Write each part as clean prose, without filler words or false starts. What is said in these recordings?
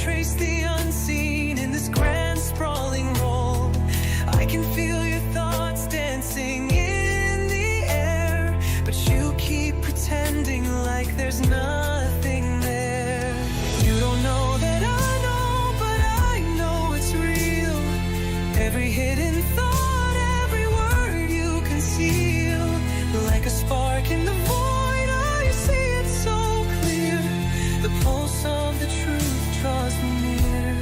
trace the unseen in this grand sprawling role. I can feel your thoughts dancing in the air, but you keep pretending like there's nothing there. You don't know that I know, but I know it's real. Every hidden thought, every word you conceal, like a spark in the void, I see it so clear. The pulse of the truth draws me near,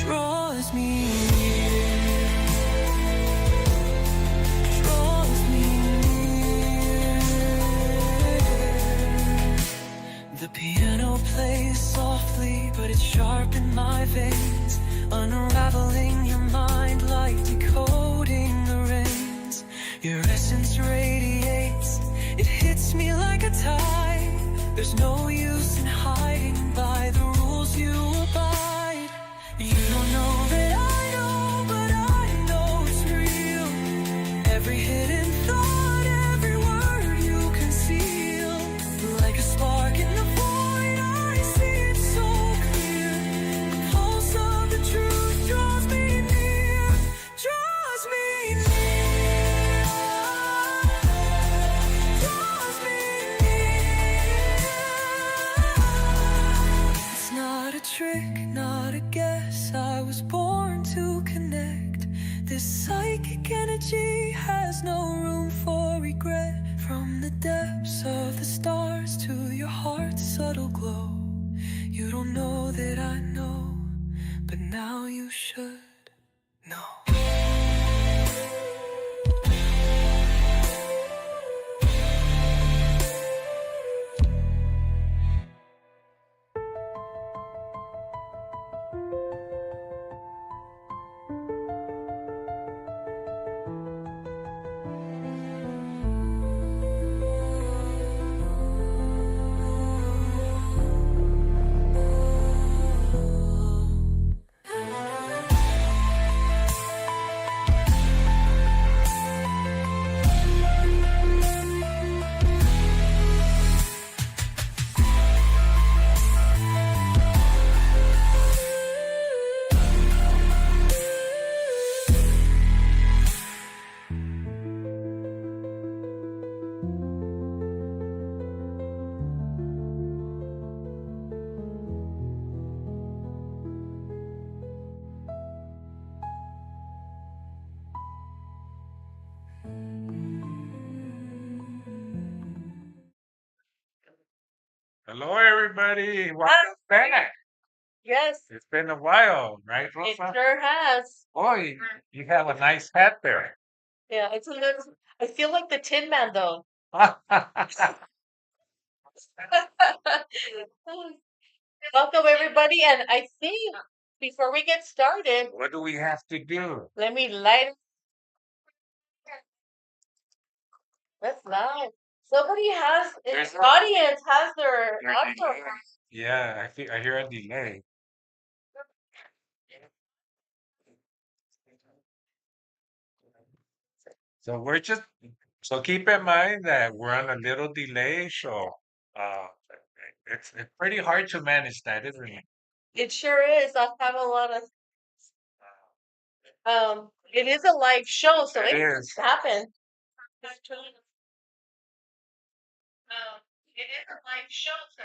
draws me near, draws me near. The piano plays softly, but it's sharp in my veins, unraveling your mind like decoding the reins. Your essence radiates, it hits me like a tide. There's no use in hiding by the rules you abide. You don't know that I know, but I know it's real. Every hidden thought, every word you conceal, like a spark in the void, I see it so clear. The pulse of the truth draws me near, draws me near, draws me near. It's not a trick, not a guess, I was born to connect. This psychic energy has no room for regret. From the depths of the stars to your heart's subtle glow, you don't know that I know, but now you should know. Hello, everybody. Welcome back. Yes, It's been a while, right, it Rosa? sure has. Boy, you have a nice hat there. Yeah, it's a little. I feel like the Tin Man though. Welcome everybody, and I think before we get started, What do we have to do? let me light. That's loud. Somebody has in There's the a- audience has their There's a audio. delay. Yeah, I hear a delay. So so keep in mind that we're on a little delay, so uh, it's pretty hard to manage that, isn't it? It sure is. I have a lot of. It is a live show, so It it is. can happen. It is a live show, so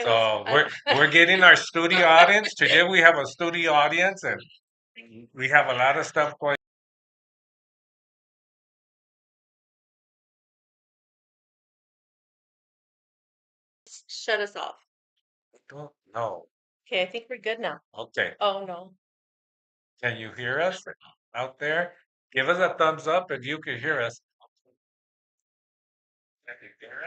it So was. we're getting our studio audience. Today we have a studio audience and we have a lot of stuff going. Shut us off. No. Okay, I think we're good now. Okay. Oh no. Can you hear us out there? Give us a thumbs up if you can hear us. Can you hear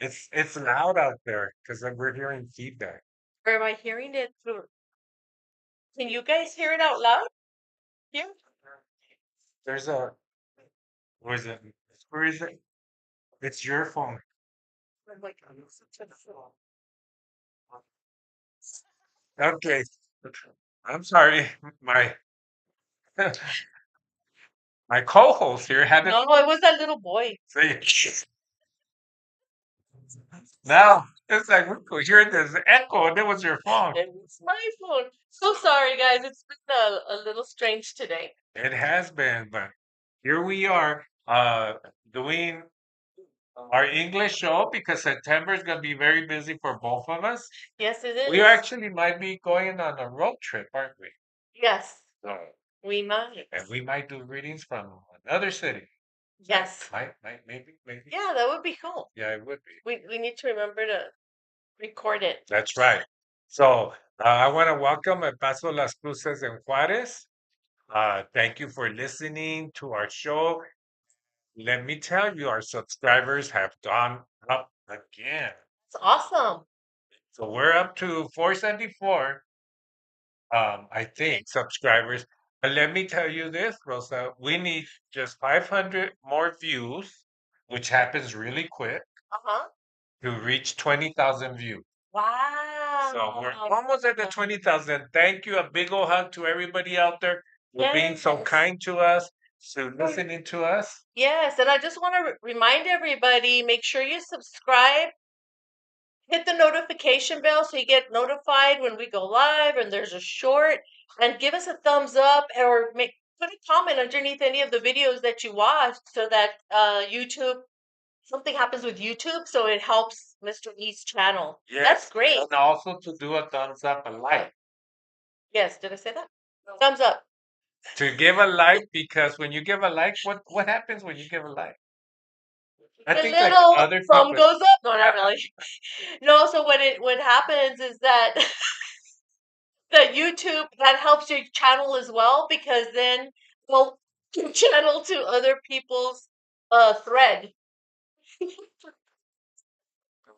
us? It's loud out there because we're hearing feedback. Or am I hearing it through? Can you guys hear it out loud? Here? There's a where is it? Where is it? It's your phone. I'm like, Okay. I'm sorry. My my co-host here had to no, it was that little boy. say now It's like we could hear this echo, and it was your phone. It's my phone. So sorry, guys. It's been a little strange today. It has been, but here we are, doing our English show because September is going to be very busy for both of us. Yes, it We is. actually might be going on a road trip, aren't we? Yes, So, we might. and we might do readings from another city. Yes. Might, maybe. Yeah, that would be cool. Yeah, it would be. We need to remember to record it. That's right. So I want to welcome El Paso Las Cruces en Juarez. Thank you for listening to our show. Let me tell you, our subscribers have gone up again. It's awesome. So we're up to 474, I think, subscribers. But let me tell you this, Rosa, we need just 500 more views, which happens really quick, Uh-huh. to reach 20,000 views. So we're Wow. almost at the 20,000. Thank you. A big old hug to everybody out there for being so Yes. kind to us, to listening to us. Yes, and I just want to remind everybody, make sure you subscribe, hit the notification bell so you get notified when we go live and there's a short, and give us a thumbs up or put a comment underneath any of the videos that you watch so that YouTube something happens with YouTube so it helps Mr. E's channel. That's Yes. great. And also to do a thumbs up, a like. Yes, did I say that? Thumbs up. To give a like, because when you give a like, what happens when you give a like? I A think like little other thumb people. goes up. No, not really. No, so what happens is that the YouTube that helps your channel as well because then we'll channel to other people's thread.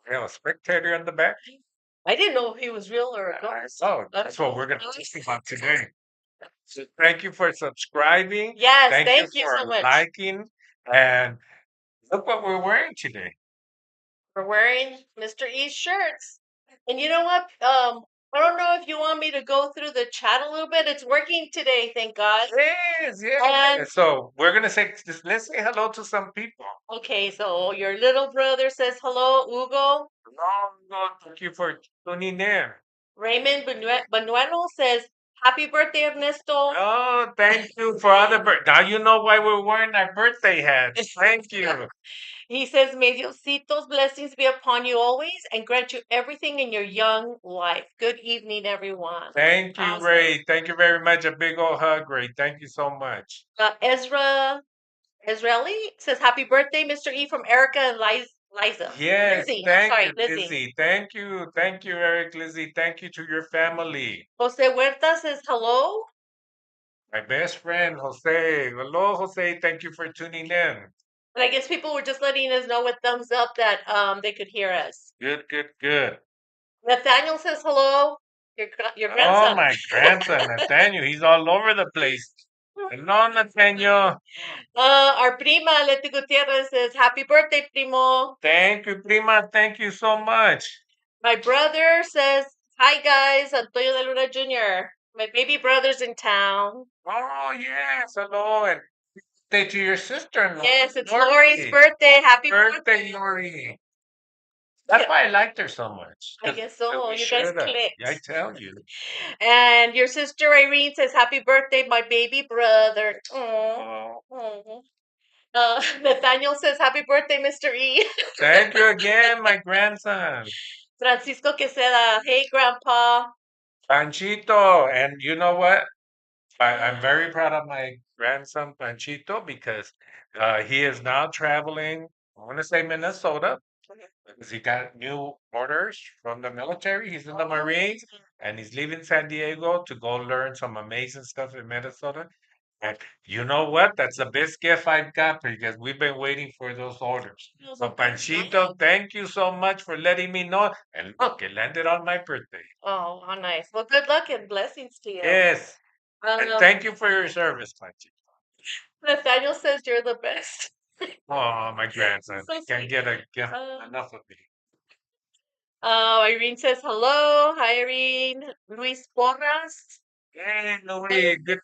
We have a spectator in the back. I didn't know if he was real or a ghost. Oh, that's what we're going to talk about today. So thank you for subscribing. Yes, Thank you thank you for so much. liking. And look what we're wearing today. We're wearing Mr. E's shirts. And you know what? I don't know if you want me to go through the chat a little bit. It's working today, thank God. Yes, yeah. And So we're gonna say let's say hello to some people. okay, so your little brother says hello, Hugo. No, thank you for tuning in. Raymond Banuelo says, Happy birthday, Ernesto. Oh, thank you for other now you know why we're wearing our birthday hats. Thank you. He says, May Diosito's blessings be upon you always and grant you everything in your young life. Good evening, everyone. Thank you, Awesome. Ray. Thank you very much. A big old hug, Ray. Thank you so much. Ezra Israeli says, Happy birthday, Mr. E, from Erica and Liza. Yes, Lizzie. thank Sorry, you, Lizzie. Lizzie. Thank you. Thank you, Eric, Lizzie. Thank you to your family. Jose Huerta says, Hello. My best friend, Jose. Hello, Jose. Thank you for tuning in. And I guess people were just letting us know with thumbs up that they could hear us. Good, good, good. Nathaniel says, Hello. Your Oh, grandson. my grandson, Nathaniel. He's all over the place. Hello, Nathaniel. Our prima, Leti Gutierrez, says, Happy birthday, primo. Thank you, Prima. Thank you so much. My brother says, Hi, guys. Antonio de Luna Jr. My baby brother's in town. Oh, yes. Hello. And birthday to your sister. Yes, it's Lori's birthday. Happy birthday, Lori. That's why I liked her so much. I guess so. We You guys showed up. clicked. I tell you. And your sister Irene says, Happy birthday, my baby brother. Aww. Nathaniel says, Happy birthday, Mr. E. Thank you again, my grandson. Francisco Queseda, hey, Grandpa. Panchito. And you know what? I'm very proud of my grandson, Panchito, because he is now traveling, I want to say Minnesota, because he got new orders from the military. He's in the Marines, and he's leaving San Diego to go learn some amazing stuff in Minnesota. And you know what? That's the best gift I've got because we've been waiting for those orders. So, Panchito, thank you so much for letting me know. And look, it landed on my birthday. Oh, how nice. Well, good luck and blessings to you. Yes. And thank you for your service, Panchito. Nathaniel says you're the best. Oh, my grandson. So Can't sweet. get enough of me. Irene says hello. Hi, Irene. Luis Porras. Hey, Louis, good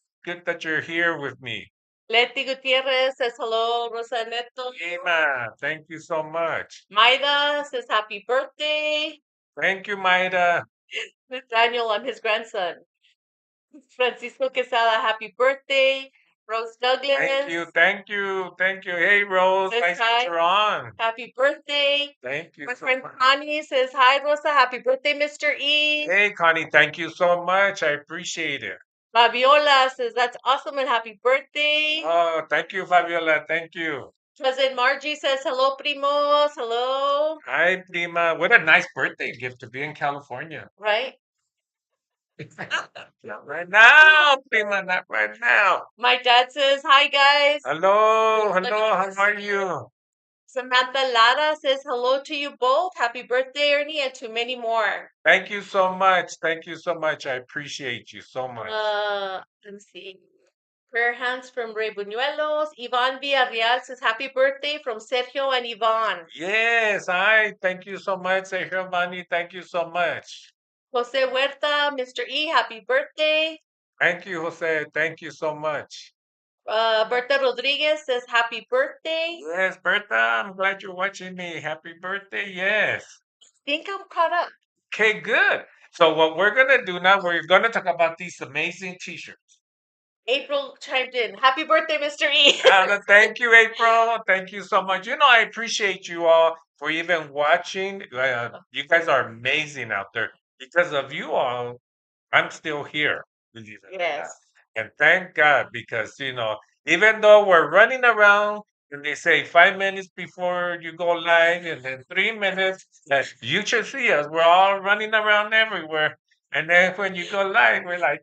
that you're here with me. Letty Gutierrez says hello. Rosa Neto. Prima, thank you so much. Maida says happy birthday. Thank you, Maida. Daniel, I'm his grandson. Francisco Quesada, happy birthday. Rose Thank you, Douglas thank you, thank you. Hey, Rose, says nice that hi. you're on. Happy birthday. Thank you My so friend much. Connie says hi, Rosa. Happy birthday, Mr. E. Hey, Connie, thank you so much. I appreciate it. Fabiola says that's awesome and happy birthday. Oh, thank you, Fabiola. Thank you. Cousin Margie says hello, primos. Hello. Hi, Prima. What a nice birthday gift to be in California. Right? Not right now, Prima, not right now. My dad says hi, guys. Hello, hello, how are you? Samantha Lara says hello to you both. Happy birthday, Ernie, and to many more. Thank you so much. Thank you so much. I appreciate you so much. Let me see. Prayer hands from Ray Buñuelos. Ivan Villarreal says happy birthday from Sergio and Ivan. Yes, hi. Thank you so much, Sergio Vani. Thank you so much. Jose Huerta, Mr. E, happy birthday. Thank you, Jose. Thank you so much. Berta Rodriguez says happy birthday. Yes, Bertha, I'm glad you're watching me. Happy birthday. Yes. Think I'm caught up. Okay, good. So what we're gonna do now, we're gonna talk about these amazing t-shirts. April chimed in. Happy birthday, Mr. E. Thank you, April. Thank you so much. You know, I appreciate you all for even watching. You guys are amazing out there. Because of you all, I'm still here. Believe it or not. Yes. And thank God, because even though we're running around and they say 5 minutes before you go live, and then 3 minutes, you should see us. We're all running around everywhere. And then when you go live, we're like,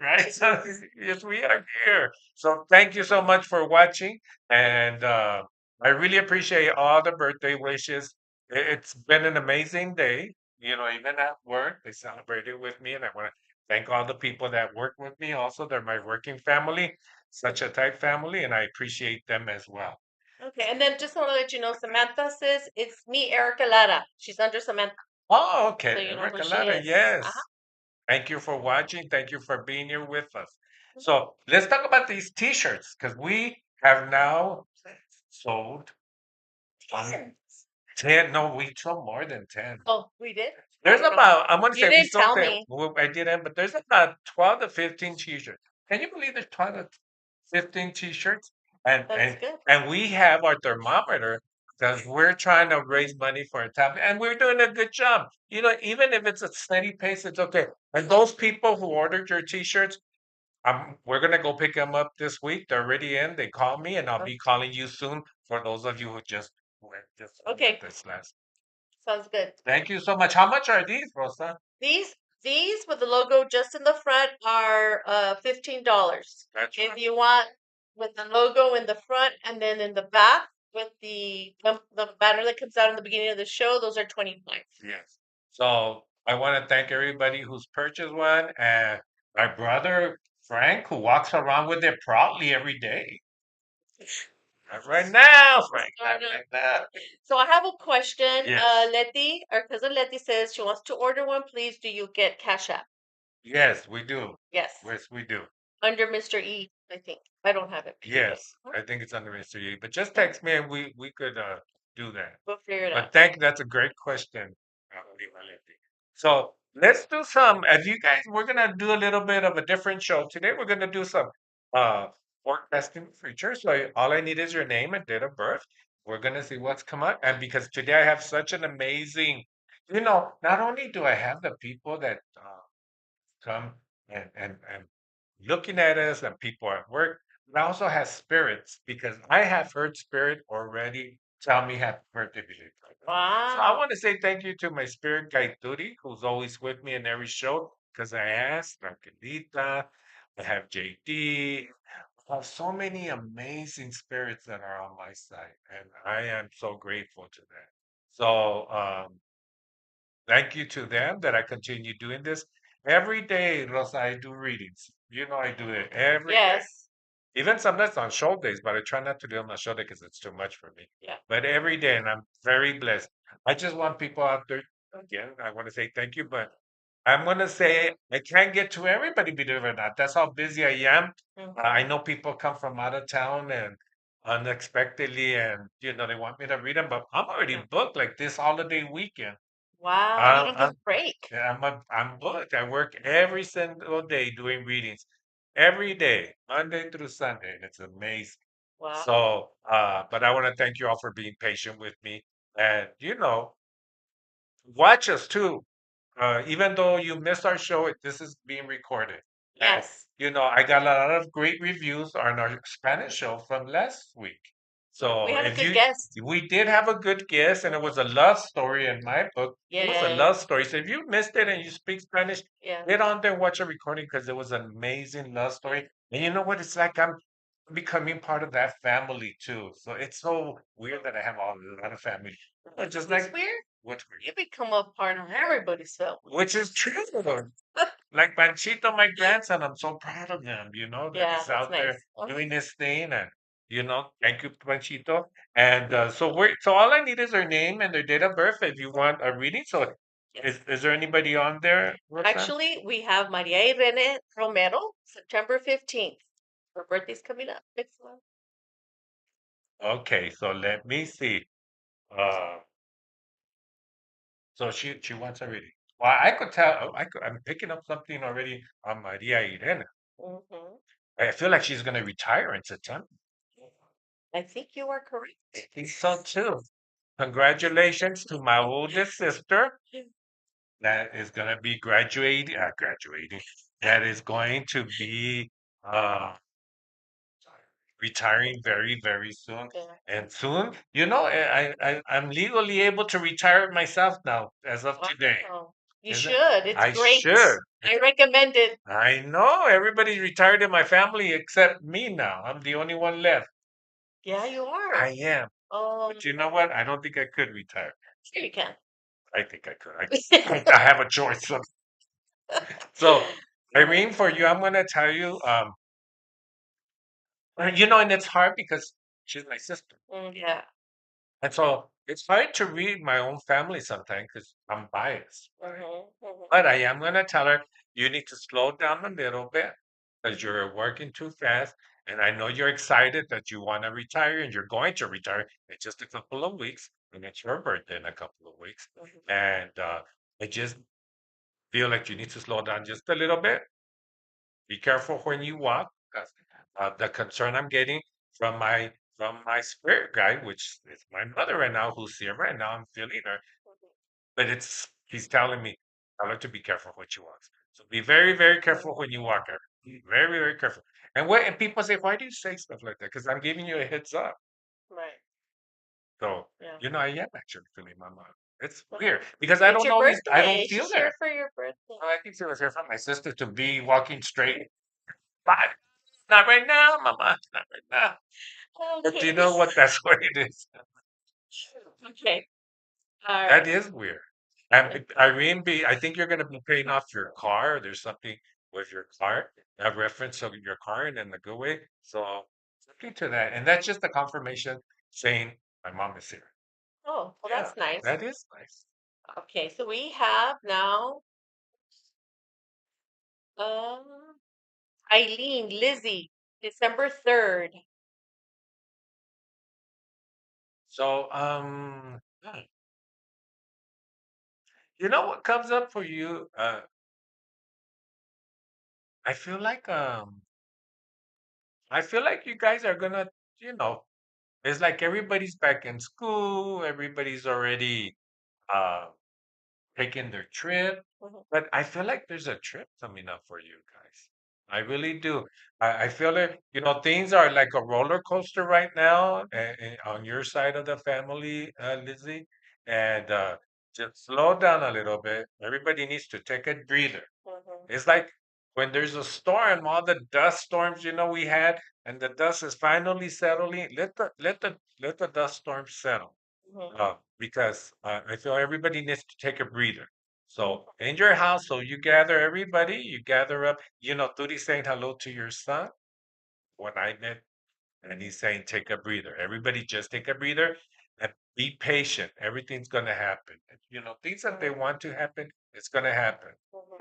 right? So yes, we are here. So thank you so much for watching, and I really appreciate all the birthday wishes. It's been an amazing day. Even at work, they celebrated with me, and I want to thank all the people that work with me. Also, they're my working family, such a tight family, and I appreciate them as well. Okay, and then just want to let you know, Samantha says it's me, Erica Lara. She's under Samantha, Oh, so okay, you know who Erica she Lara, is. yes. Uh-huh. Thank you for watching. Thank you for being here with us. So let's talk about these t-shirts because we have now sold um, 10. No, we sold more than 10. Oh, we did? There's about, I'm going to You say we didn't sold tell 10. me. Well, I didn't, but there's about 12 to 15 t-shirts. Can you believe there's 12 to 15 t-shirts? And That's and good. and we have our thermometer because we're trying to raise money for a tab, and we're doing a good job. Even if it's a steady pace, it's okay. And those people who ordered your t-shirts, we're gonna go pick them up this week. They're already in. They call me, and I'll be calling you soon for those of you who just went Okay, this last. sounds good. Thank you so much. How much are these, Rosa? These with the logo just in the front are $15. That's If right. you want with the logo in the front and then in the back with the banner that comes out in the beginning of the show, those are 25. Yes. So I want to thank everybody who's purchased one, and my brother Frank, who walks around with it proudly every day. Not right now, Frank. Not right now. So I have a question. Yes. Letty, our cousin Letty says she wants to order one. Please, do you get Cash App? Yes, we do. Yes, Yes, we do. under Mr. E, I think. I don't have it. Yes, I think it's under Mr. Yi. But just text me and we could do that. We'll figure it out. But that's a great question, Lima Leti. So let's do some. As you guys, we're gonna do a little bit of a different show today. We're gonna do some uh forecasting features. So all I need is your name and date of birth. We're gonna see what's come up, and because today I have such an amazing, not only do I have the people that come and looking at us and people at work, but I also have spirits because I have heard spirit already tell me happy birthday, Billy. So I Wow. want to say thank you to my spirit guide Turi, who's always with me in every show, because I asked Raquelita, I have JD, I have so many amazing spirits that are on my side, and I am so grateful to that. So thank you to them that I continue doing this. Every day, Rosa, I do readings. I do it every day. Yes. Even sometimes on show days, but I try not to do it on my show day because it's too much for me. Yeah. But every day, and I'm very blessed. I just want people out there, again, I want to say thank you, but I'm gonna say I can't get to everybody, believe it or not. That's how busy I am. I Mhm. know people come from out of town and unexpectedly, and they want me to read them, but I'm already Yeah. booked like this holiday weekend. Wow, you I'm don't I'm get a break. yeah, I'm booked. I work every single day doing readings, every day, Monday through Sunday, and it's amazing. Wow. So, but I want to thank you all for being patient with me, and watch us too. Even though you missed our show, this is being recorded. And, Yes. I got a lot of great reviews on our Spanish show from last week. We So had a good guest. we did have a good guest, and it was a love story in my book. It was a Yes. love story. So if you missed it and you speak Spanish, Yeah. get on there and watch a recording because it was an amazing love story. And you know what? It's like I'm becoming part of that family too. So it's so weird that I have a lot of family. Just It's like weird. what's weird? You become a part of everybody's family. Which is true. Like Panchito, my grandson, I'm so proud of him, that Yeah, he's that's out there nice. Uh-huh. doing his thing. And, thank you, Panchito. And so all I need is their name and their date of birth if you want a reading. So Yes. is there anybody on there, Roxanne? Actually, we have Maria Irene Romero, September 15th. Her birthday's coming up next month. Okay, so let me see. Uh, so she wants a reading. Well, I could tell. I'm picking up something already on Maria Irene. Hmm. I feel like she's going to retire in September. I think you are I correct. think so too. Congratulations to my oldest sister that is going to be graduating. That is going to be uh, retiring very, very soon. Yeah. And soon, I'm legally able to retire myself now as of today. Wow. You Is it? should. It's I great. should. I recommend it. I know everybody's retired in my family except me now. I'm the only one left. Yeah, you are. I am. Um, But you know what? I don't think I could retire. sure you can. I think I could. I have a choice. So, Irene, for you, I'm going to tell you, and it's hard because she's my sister. Yeah. And so it's hard to read my own family sometimes because I'm biased. Hmm. But I am going to tell her, you need to slow down a little bit because you're working too fast. And I know you're excited that you want to retire and you're going to retire in just a couple of weeks. And it's your birthday in a couple of weeks. And I just feel like you need to slow down just a little bit. Be careful when you walk. 'Cause, the concern I'm getting from my spirit guide, which is my mother right now, who's here right now. I'm feeling her, but he's telling me tell her to be careful when she walks. So be very, very careful when you walk her. Be very, very careful. And people say, why do you say stuff like that? Because I'm giving you a heads up. Right. So Yeah. I am actually feeling my mom. It's Uh-huh. weird because I It's don't your always I don't birthday. feel She's here that. for your birthday. Oh, I think she was here from my sister to be walking straight. But not right now, Mama. Not right now. But do you Okay. know what? That's what it is. Okay. All That right. is weird. And Irene B, I think you're going to be paying off your car. There's something with your car, a reference of your car and in the good way. So looking to that. And that's just a confirmation saying my mom is here. Oh, well, Yeah, that's nice. that is nice. Okay, so we have now um Eileen, Lizzie, December 3rd. So, you know what comes up for you? I feel like um, I feel like you guys are gonna, you know, it's like everybody's back in school, everybody's already uh taking their trip, Mhm. but I feel like there's a trip coming up for you guys. I really do. I feel like, things are like a roller coaster right now on your side of the family, Lizzie, and just slow down a little bit. Everybody needs to take a breather. Mhm. It's like when there's a storm, all the dust storms, we had, and the dust is finally settling. Let the dust storm settle, Mhm. because I feel everybody needs to take a breather. Mhm. So in your house, so you gather everybody, you gather up. Turi's saying hello to your son when I met, and he's saying take a breather. Everybody just take a breather and be patient. Everything's gonna happen. Things that they Mhm. want to happen, it's gonna happen.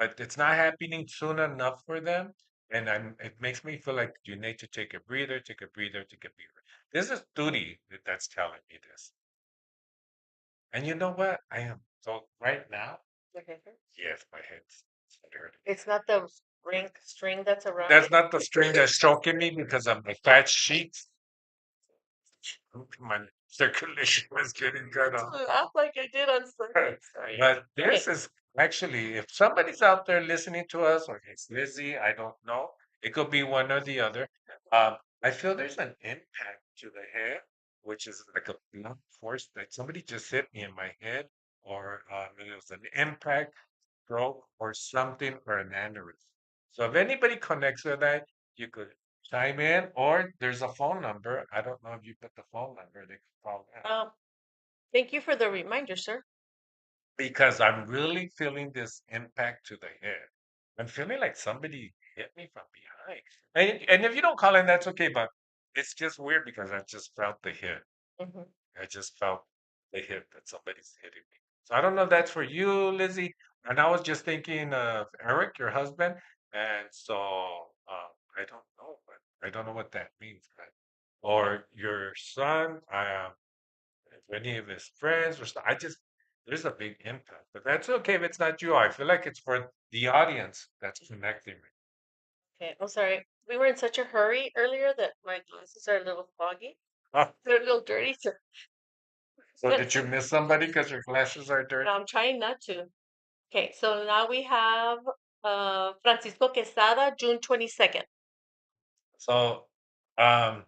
but it's not happening soon enough for them. And it makes me feel like you need to take a breather, take a breather, take a breather. This is duty that's telling me this. And you know what? I am so right now. Your head hurts? Yes, my head's hurting. It's not the string that's around That's it. not the string that's choking me because of my fat sheets. My circulation was getting cut Let's off. laugh like I did on Sunday. Sorry. But Okay. this is actually, if somebody's out there listening to us, or it's Lizzie, I don't know. It could be one or the other. I feel there's an impact to the head, which is like a blunt force that somebody just hit me in my head, or it was an impact, stroke, or something, or an aneurysm. So if anybody connects with that, you could chime in, or there's a phone number. I don't know if you put the phone number. They could call in. Thank you for the reminder, sir. Because I'm really feeling this impact to the head. I'm feeling like somebody hit me from behind. And if you don't call in, that's okay, but it's just weird because I just felt the hit. Hmm. I just felt the hit that somebody's hitting me. So I don't know if that's for you, Lizzie. And I was just thinking of Eric, your husband. And so I don't know, but I don't know what that means. But, or your son. If any of his friends or stuff. There's a big impact, but that's okay if it's not you. I feel like it's for the audience that's connecting me. Okay, I'm sorry. We were in such a hurry earlier that my glasses are a little foggy. Oh, They're a little dirty, so so did you miss somebody because your glasses are dirty? I'm trying not to. Okay, so now we have Francisco Quesada, June 22nd. So, um,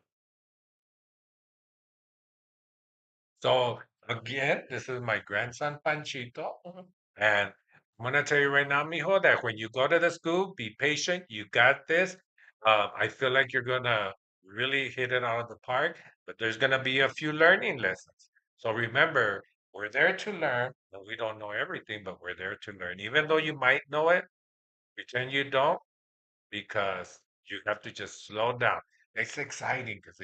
so again, this is my grandson Panchito, Mhm. and I'm gonna tell you right now, mijo, that when you go to the school, be patient. You got this. I feel like you're gonna really hit it out of the park, but there's gonna be a few learning lessons. So remember, we're there to learn, but we don't know everything, but we're there to learn. Even though you might know it, pretend you don't, because you have to just slow down. It's exciting because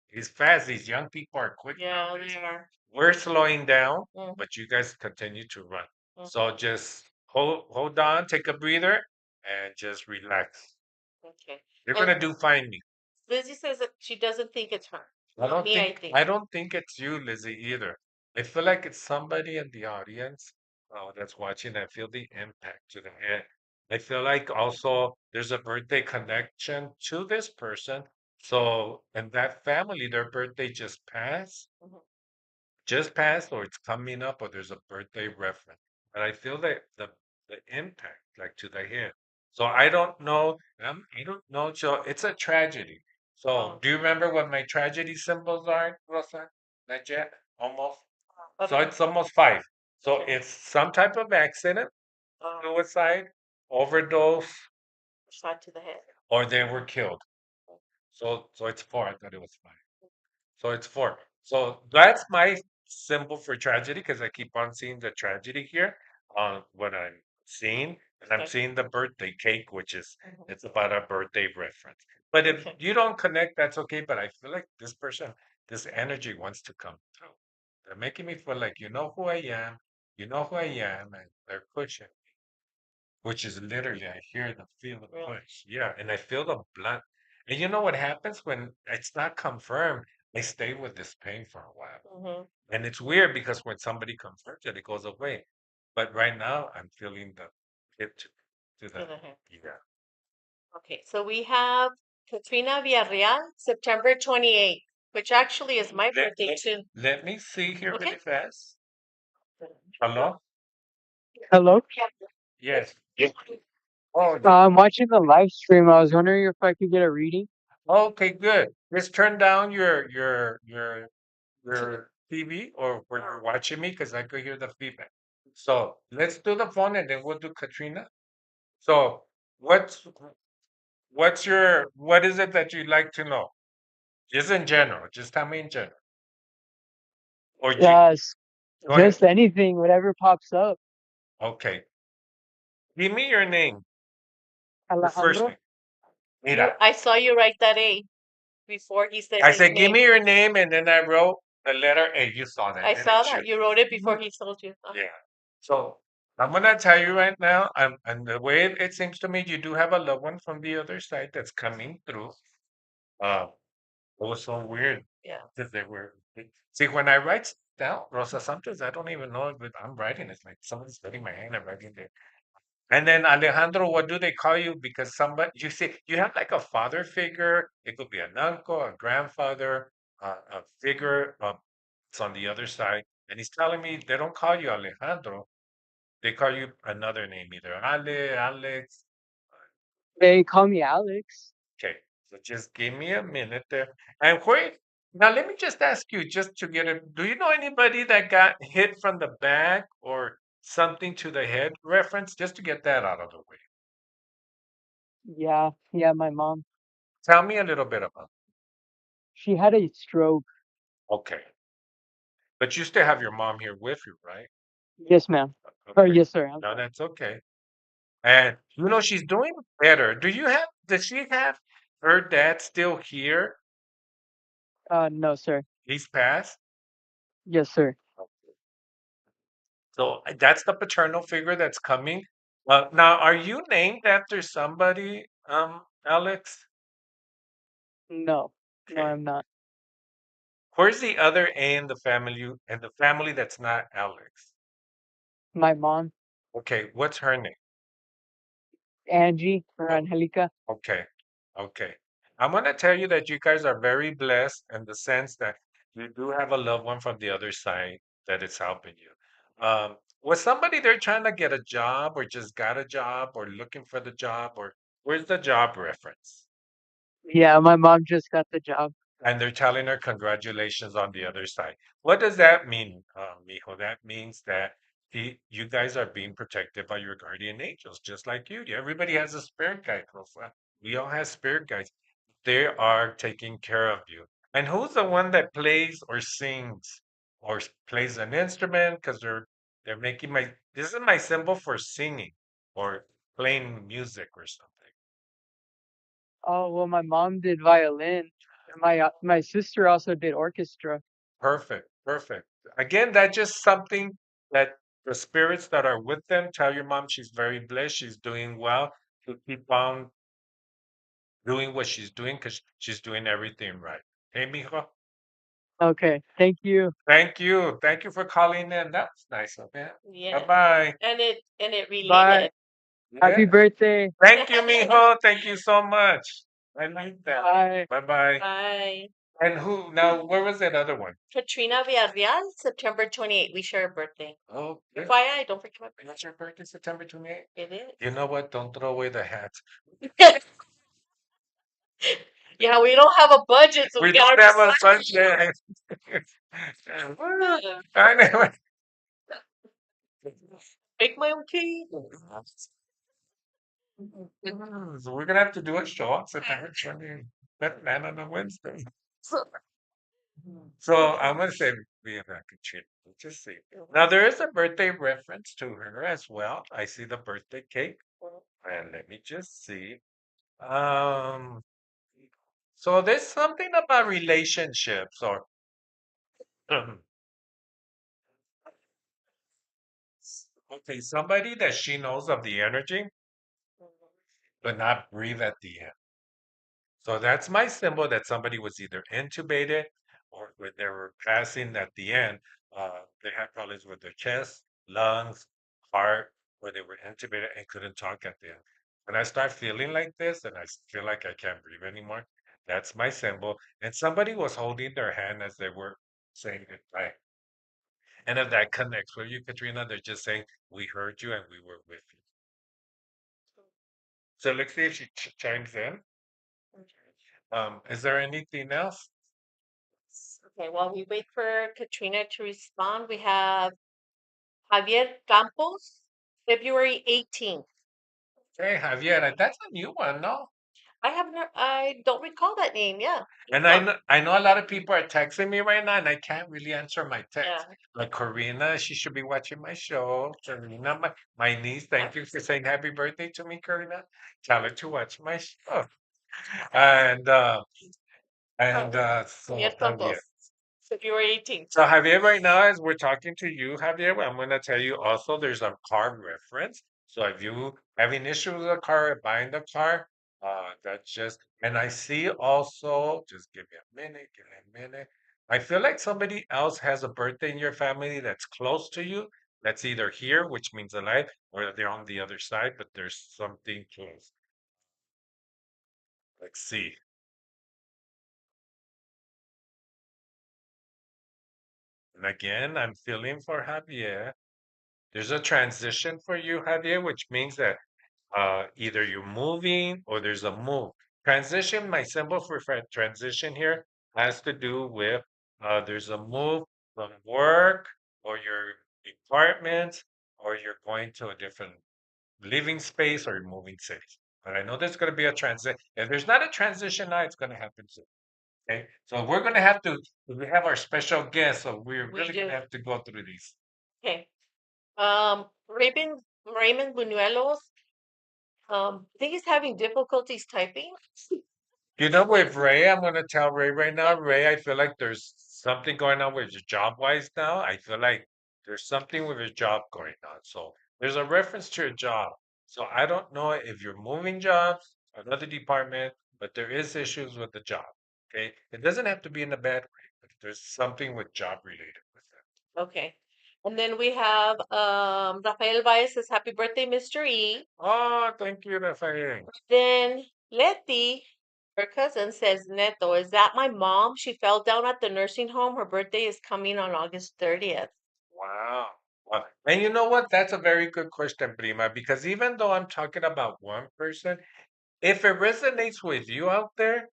he's fast. These young people are quick Yeah, nowadays. they are. We're slowing down, Mhm, but you guys continue to run. mhm. So just hold on, take a breather, and just relax. Okay. You're And gonna do fine, me. Lizzie says that she doesn't think it's her. I don't Me, I think think. I don't think it's you, Lizzie, either. I feel like it's somebody in the audience that's watching. I feel the impact to the head. I feel like also there's a birthday connection to this person. So in that family, their birthday Mhm. just passed, or it's coming up, or there's a birthday reference. But I feel that the impact, like to the head. So I don't know. I don't know. So it's a tragedy. So Oh, do you remember what my tragedy symbols are, Rosa? Not yet. Almost. So okay. it's almost five. So Okay. it's some type of accident, suicide, overdose, Shot to the head. or they were killed. So it's four. I thought it was five. So it's four. So that's my symbol for tragedy because I keep on seeing the tragedy here on what I'm seeing. And I'm Okay. seeing the birthday cake, which is Mhm. it's about a birthday reference. But if Okay. you don't connect, that's okay. But I feel like this person, this energy wants to come through. They're making me feel like you know who I am, you know who I am, and they're pushing, which is literally I hear the feel the Really? push. Yeah, and I feel the blunt. And you know what happens when it's not confirmed? I stay with this pain for a while. Hmm. And it's weird because when somebody confirms it, it goes away. But right now I'm feeling the hit to To the the head. yeah. Okay, so we have Katrina Villarreal, September 28th, which actually is my Let, birthday let, too. let me see here Okay. really fast. Hello? Hello. Yes. Oh, I'm watching the live stream. I was wondering if I could get a reading. okay, good. Just turn down your TV or when you're watching me because I could hear the feedback. So let's do the phone and then we'll do Katrina. So what is it that you'd like to know? Just in general. Just tell me in general. Or Yes, go ahead. just anything, whatever pops up. Okay. Give me your name. Your first Alejandro. name. Mira. I saw you write that A before he said I his said, give name. me your name, and then I wrote the letter A. You saw that, I didn't saw you? that. You wrote it before he told you. Yeah. So I'm gonna tell you right now, and the way it seems to me, you do have a loved one from the other side that's coming through. Uh, it was so weird Yeah. because they were. See, when I write down Rosa Santos, I don't even know if I'm writing. It's like someone's putting my hand. I'm writing there. And then Alejandro, what do they call you? Because somebody, you see, you have like a father figure. It could be an uncle, a grandfather, a figure. It's on the other side, and he's telling me they don't call you Alejandro. They call you another name, either Ale, Alex. They call me Alex. Okay, so just give me a minute there. And wait, now let me just ask you, just to get it, do you know anybody that got hit from the back or something to the head reference? Just to get that out of the way. Yeah, yeah, my mom. Tell me a little bit about She had a stroke. it. Okay. But you still have your mom here with you, right? Yes, ma'am. Or Okay. yes, sir. I'm No, sorry. that's okay. And she's doing better. Does she have her dad still here? No, sir. He's passed? Yes, sir. So that's the paternal figure that's coming. Now, are you named after somebody, Alex? No, no, Okay. I'm not. Where's the other A in the family that's not Alex? My mom, Okay, what's her name? Angie or Oh, Angelica. okay, okay. I'm gonna tell you that you guys are very blessed in the sense that you do have a loved one from the other side that is helping you. Was somebody there trying to get a job or just got a job or looking for the job or where's the job reference? Yeah, my mom just got the job. And they're telling her congratulations on the other side. What does that mean, mijo? That means that you guys are being protected by your guardian angels, just like you. Everybody has a spirit guide profile. We all have spirit guides. They are taking care of you. And who's the one that plays or sings or plays an instrument? Because they're making this is my symbol for singing or playing music or something. Oh, well, my mom did violin. And my sister also did orchestra. Perfect, perfect. Again, that's just something that the spirits that are with them tell your mom she's very blessed, she's doing well, to keep on doing what she's doing because she's doing everything right. Hey, mijo. Okay, thank you. Thank you. Thank you for calling in. That was nice of you. Yeah. Bye-bye. And it Bye. related. Happy Yeah. birthday. Thank you, mijo. Thank you so much. I like that. Bye. Bye-bye. Bye. And who now, where was that other one? Katrina Villarreal, September 28th. We share a birthday. Oh, good. FYI, don't forget my birthday. What's your birthday, September 28th? It is. You know what? Don't throw away the hat. Yeah, we don't have a budget, so we We gotta don't have a recycle. budget. I never. Make my own tea. So we're gonna have to do a show on September 20th. That man on a Wednesday. So I'm gonna say we have a Katrina. Let's just see. Now there is a birthday reference to her as well. I see the birthday cake. And let me just see. Um, so there's something about relationships or okay, somebody that she knows of the energy, but not breathe at the end. So that's my symbol that somebody was either intubated or when they were passing at the end, they had problems with their chest, lungs, heart, where they were intubated and couldn't talk at the end. When I start feeling like this and I feel like I can't breathe anymore, that's my symbol. And somebody was holding their hand as they were saying goodbye. And if that connects with you, Katrina, they're just saying, we heard you and we were with you. So let's see if she chimes in. Is there anything else? Okay, while we wait for Katrina to respond, we have Javier Campos, February 18th. Hey, Javier, that's a new one, no? I don't recall that name. Yeah. And Well, I know a lot of people are texting me right now, and I can't really answer my text. yeah. Like Karina, she should be watching my show. Karina, my niece, thank you for saying happy birthday to me, Karina. Tell her to watch my show. And Javier so Javier. Campos. February 18th. So Javier, right now, as we're talking to you, Javier, I'm going to tell you also there's a car reference. So if you having issue with a car or buying the car, that's just, and I see also, just give me give me a minute. I feel like somebody else has a birthday in your family that's close to you. That's either here, which means alive, or they're on the other side, but there's something close. Let's see. And again, I'm feeling for Javier. There's a transition for you, Javier, which means that either you're moving or there's a move. Transition, my symbol for transition here has to do with there's a move from work or your department or you're going to a different living space or you're moving cities. But I know there's going to be a transition. If there's not a transition now, it's going to happen soon. Okay. So we're going to have to, we have our special guest. So we're We really going do. to have to go through these. Okay. Raymond Buñuelos. I think he's having difficulties typing. You know, with Ray, I'm gonna tell Ray right now, Ray, I feel like there's something going on with your job wise now. I feel like there's something with your job going on. So there's a reference to your job. So I don't know if you're moving jobs, another department, but there is issues with the job. Okay. It doesn't have to be in a bad way, but there's something with job related with it. Okay. And then we have Rafael Baez says happy birthday, Mr. E. Oh, thank you, Rafael. Then Letty, her cousin, says, Neto, is that my mom? She fell down at the nursing home. Her birthday is coming on August 30th. Wow. Wow. And you know what? That's a very good question, Prima, because even though I'm talking about one person, if it resonates with you out there,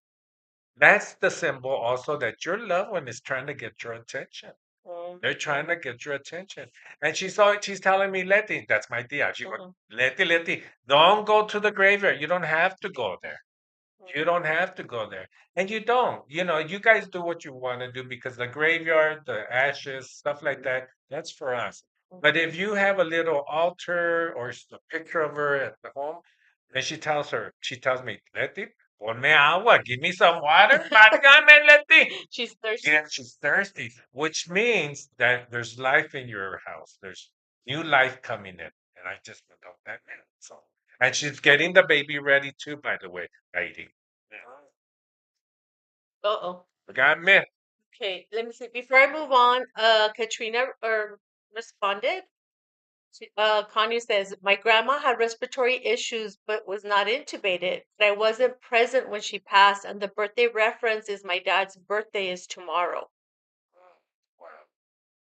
that's the symbol also that your loved one is trying to get your attention. They're trying to get your attention. And she's telling me, Letty, that's my tia. She went, Mhm, Letty, don't go to the graveyard. You don't have to go there. You mhm, don't have to go there. And you don't. You know, you guys do what you want to do because the graveyard, the ashes, stuff like that, that's for us. But if mhm. you have a little altar or a picture of her at the home, then she tells me, Letty, ponme agua, give me some water. Válgame, Letty. She's thirsty. Yeah, she's thirsty, which means that there's life in your house. There's new life coming in. And I just went, oh, that man. So, and she's getting the baby ready too, by the way, Heidi. Uh-oh. Got me. Okay, let me see. Before I move on, Katrina responded. Connie says, my grandma had respiratory issues but was not intubated. But I wasn't present when she passed, and the birthday reference is my dad's birthday is tomorrow. Wow.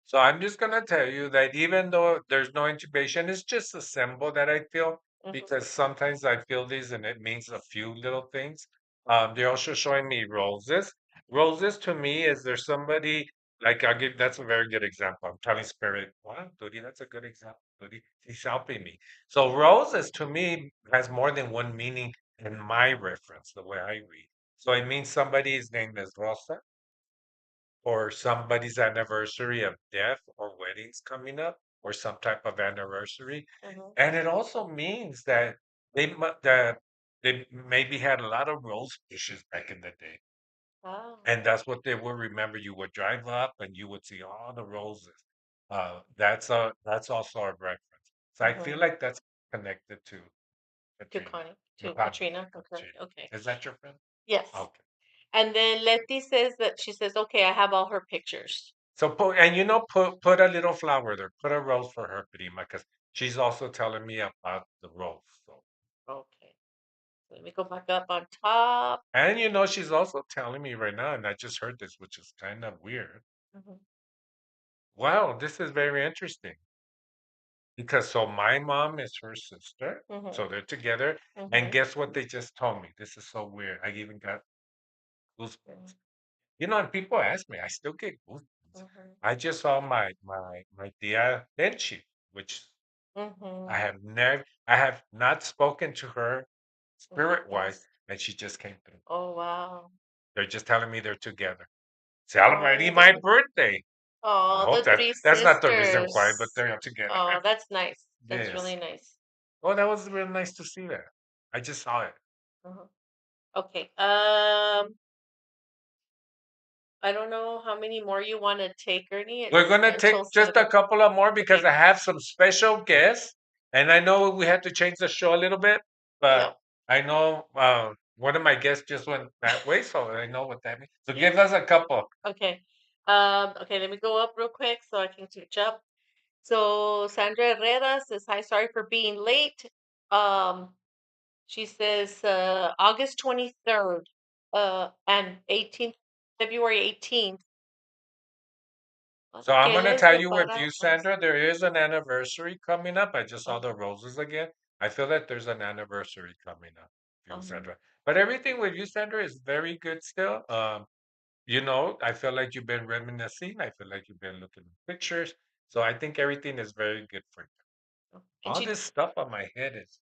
So I'm just gonna tell you that even though there's no intubation, it's just a symbol that I feel Mhm. because sometimes I feel these and it means a few little things. They're also showing me roses. Roses to me is there's somebody like I'll give that's a very good example. I'm telling spirit, wow, Turi, that's a good example. Turi, he's helping me. So roses to me has more than one meaning in my reference, the way I read. So it means somebody's name is Rosa or somebody's anniversary of death or weddings coming up or some type of anniversary. Mhm. And it also means that that they maybe had a lot of rose bushes back in the day. Wow. And that's what they would remember. You would drive up and you would see all the roses. That's also a reference. So I feel Mhm. like that's connected to To Katrina. Connie, to Connie, Katrina. Okay. Katrina. Okay. Is that your friend? Yes. Okay. And then Letty says that she says, okay, I have all her pictures. So put and you know put a little flower there. Put a rose for her, Prima, because she's also telling me about the rose. So Okay. Let me go back up on top. and you know she's also telling me right now, and I just heard this, which is kind of weird. Mhm, Wow, this is very interesting because so my mom is her sister, mhm, so they're together, and mhm, guess what they just told me? This is so weird. I even got mhm, goosebumps. You know, and people ask me, I still get goosebumps. mhm, I just saw my tia Benchi, which mhm, I have not spoken to her spirit mhm. wise, and she just came through. Oh, wow. They're just telling me they're together, celebrating my Oh, birthday. I oh, hope the that three that's not the reason why, but sisters. they're together. Oh, that's nice. That's Yes. really nice. Oh, that was really nice to see that. I just saw it. Mhm. Okay. I don't know how many more you want to take, Ernie. We're gonna take Until just a 7. couple of more because Okay. I have some special guests, and I know we had to change the show a little bit, but Yep. I know one of my guests just went that way, so I know what that means. So give us a couple. Okay. Okay, let me go up real quick so I can catch up. So Sandra Herrera says, hi, sorry for being late. Um, she says August 23rd and 18th, February 18th. So I'm ¿Qué gonna les tell you with depara? you, Sandra, there is an anniversary coming up. I just saw the Uh, roses again. I feel that there's an anniversary coming up, you, um, Sandra. But everything with you, Sandra, is very good still. You know, I feel like you've been reminiscing. I feel like you've been looking at pictures. So I think everything is very good for you. and All she's this stuff on my head is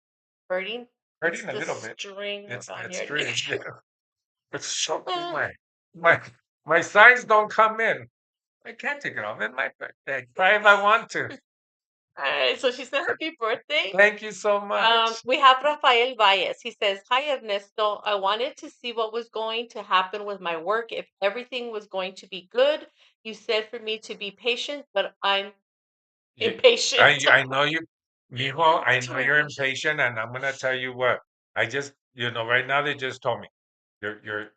hurting. It's hurting a the little bit. string It's around that here. strange. Yeah. It's choking my my signs don't come in. I can't take it off. It might try if I want to. All right, so she said happy birthday. Thank you so much. We have Rafael Valles. He says, hi, Ernesto. I wanted to see what was going to happen with my work, if everything was going to be good. You said for me to be patient, but I'm You, impatient. I know you, Mijo. I Too know you're impatient. impatient, and I'm gonna tell you what. I just, right now they just told me you're.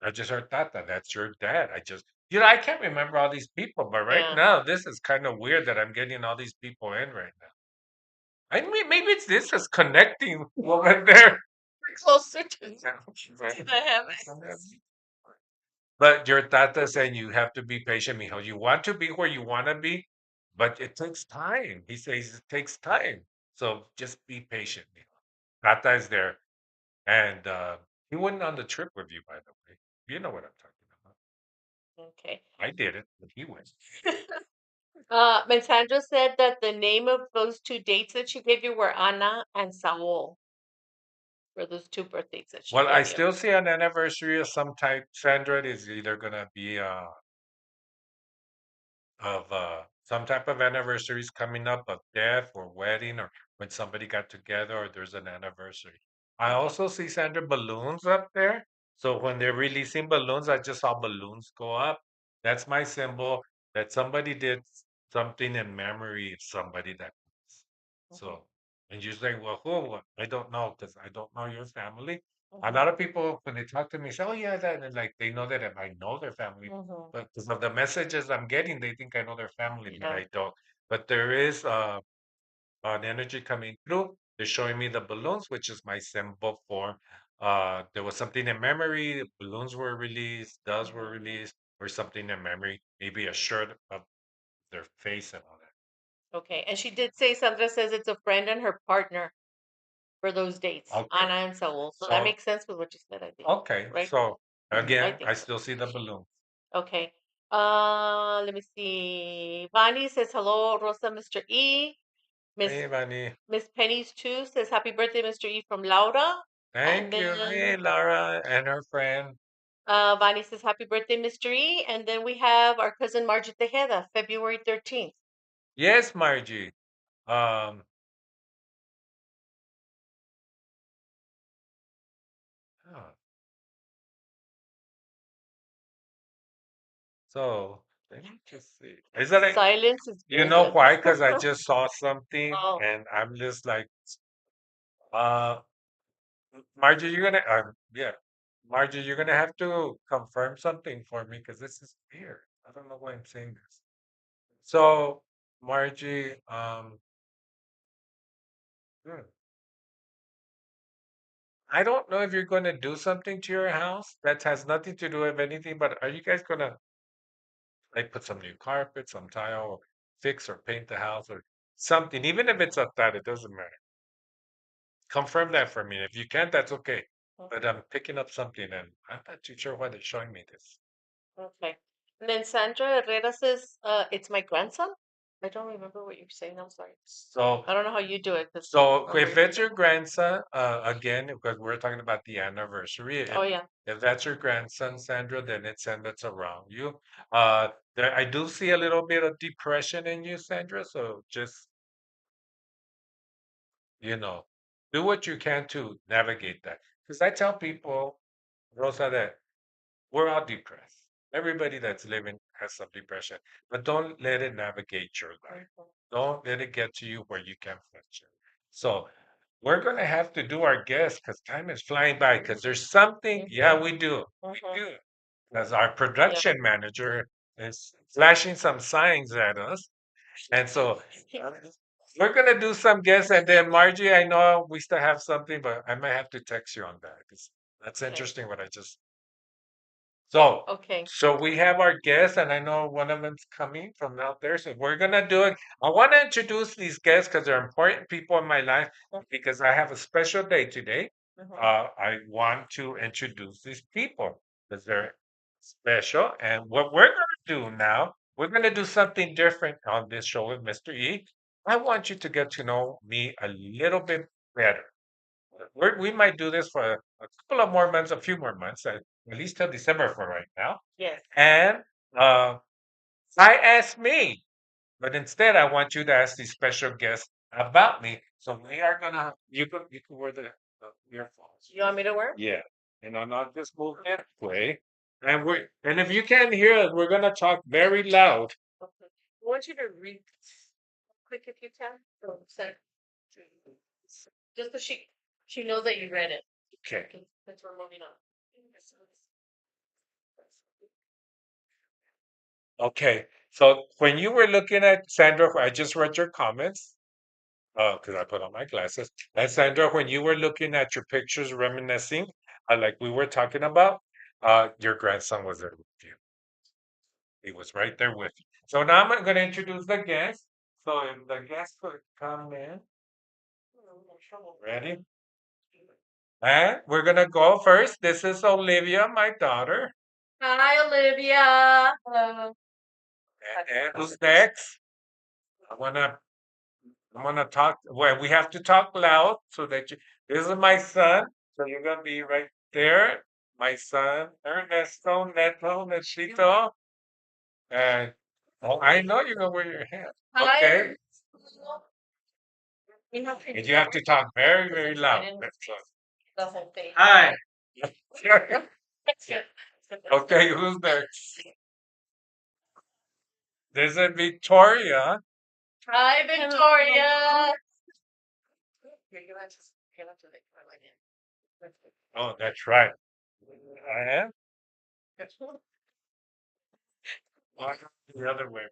I just heard Tata. That's your dad. I just, I can't remember all these people, but right Yeah. now this is kind of weird that I'm getting all these people in right now. I mean, maybe it's this is connecting over there. Closer to the heavens. But your tata saying you have to be patient, mijo. You want to be where you want to be, but it takes time. He says it takes time. So just be patient, mijo. Tata is there. And he went on the trip with you, by the way. You know what I'm talking about. Okay. I did it, but he went. Miss Sandra said that the name of those two dates that she gave you were Ana and Saul for those two birthdays that she Well, I gave you. still see an anniversary of some type. Sandra is either gonna be of some type of anniversaries coming up of death or wedding or when somebody got together or there's an anniversary. I Okay. also see Sandra balloons up there. So when they're releasing balloons, I just saw balloons go up. That's my symbol that somebody did something in memory of somebody that passed. Mhm, So, and you say, well, who? I don't know because I don't know your family. A mhm, lot of people, when they talk to me, say, oh, yeah, that, and like they know that if I know their family, mhm. but because of the messages I'm getting, they think I know their family, but Yeah. I don't. But there is an energy coming through. They're showing me the balloons, which is my symbol for there was something in memory. Balloons were released, doves were Mhm. released, or something in memory. Maybe a shirt of their face and all Okay. And she did say, Sandra says it's a friend and her partner for those dates, that. Okay, Ana and Saul. So that so makes sense with what you said, I think. okay, Right? so I again, think I so. still see the balloon. Okay. Let me see. Vani says hello, Rosa, Mr. E. Miss Hey, Vani. Miss Penny's too says happy birthday, Mr. E from Laura. And Thank you. Hey, then Laura and her friend. Vani says happy birthday, Mr. E. And then we have our cousin Margie Tejeda, February 13th. Yes, Margie. Um, huh, so let me just see. Is that a, Silence is you know golden. why? Because I just saw something Oh, and I'm just like, uh, Margie, you're gonna, yeah, Margie, you're gonna have to confirm something for me because this is weird. I don't know why I'm saying this. So, Margie, hmm, I don't know if you're gonna do something to your house that has nothing to do with anything, but are you guys gonna like put some new carpet, some tile, or fix or paint the house or something? Even if it's a that, it doesn't matter. Confirm that for me. If you can't, that's okay. But mhm, I'm picking up something and I'm not too sure why they're showing me this. okay. And then Sandra Herrera says, it's my grandson. I don't remember what you're saying. I'm sorry. So, I don't know how you do it because so I'm if very it's your forgetful. grandson, again, because we're talking about the anniversary, Oh, yeah. if that's your grandson, Sandra, then it's that's around you. There, I do see a little bit of depression in you, Sandra. So just, you know, do what you can to navigate that. Because I tell people, Rosa, that we're all depressed. Everybody that's living has some depression, but don't let it navigate your life. Don't let it get to you where you can't function. So we're going to have to do our guess because time is flying by. Because there's something, yeah, we do. We do. Because our Yeah. production manager is flashing some signs at us. And so we're going to do some guess. And then, Margie, I know we still have something, but I might have to text you on that because that's Okay. interesting what I just. So, Okay. so we have our guests, and I know one of them's coming from out there. So we're gonna do it. I want to introduce these guests because they're important people in my life. Because I have a special day today. I want to introduce these people because they're special. And what we're gonna do now, we're gonna do something different on this show with Mr. E. I want you to get to know me a little bit better. We might do this for a couple of more months, a few more months, at least till December for right now. Yes. And uh, I asked me, but instead I want you to ask these special guests about me. So we are gonna you can wear the earphones. You want me to work? Yeah, and I'll not just move that way. And if you can't hear us, we're gonna talk very loud. Okay. I want you to read quick if you can. So, just so she knows that you read it. Okay. Since we're moving on. Okay. So when you were looking at Sandra, I just read your comments. Because I put on my glasses. And Sandra, when you were looking at your pictures, reminiscing, like we were talking about, your grandson was there with you. He was right there with you. So now I'm going to introduce the guests. So if the guests could come in, ready? And we're going to go first. This is Olivia, my daughter. Hi, Olivia. Hello. And who's next? I'm gonna talk. Well, we have to talk loud so that you. This is my son, so you're gonna be right there. My son, Ernesto, Neto, Nechito, and oh, I know you're gonna wear your hat. Hi. Okay, and you have to talk very, very loud. That's all. The whole thing. Hi. Okay, who's next? This is Victoria. Hi, Victoria. Oh, that's right. And the other way.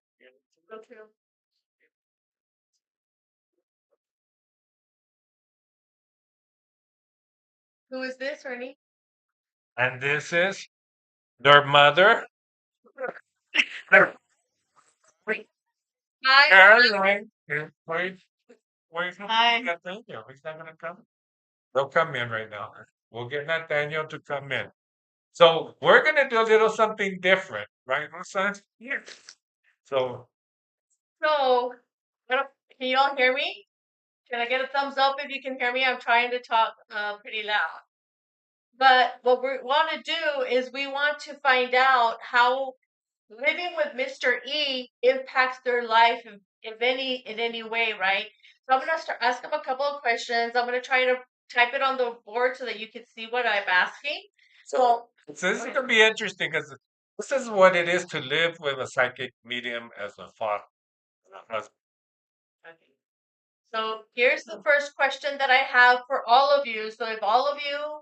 Who is this, Ernie? And this is their mother. Hi. Caroline. Wait, Hi. Nathaniel. He's not gonna come. They'll come in right now. We'll get Nathaniel to come in. So we're gonna do a little something different, right, son? Yes. So So, can you all hear me? Can I get a thumbs up if you can hear me? I'm trying to talk pretty loud. But what we want to do is we want to find out how living with Mr. E impacts their life in any way, right? So I'm gonna start ask him a couple of questions. I'm gonna try to type it on the board so that you can see what I'm asking. So this is gonna be interesting because this is what it is to live with a psychic medium as a father. okay. So here's the first question that I have for all of you. So if all of you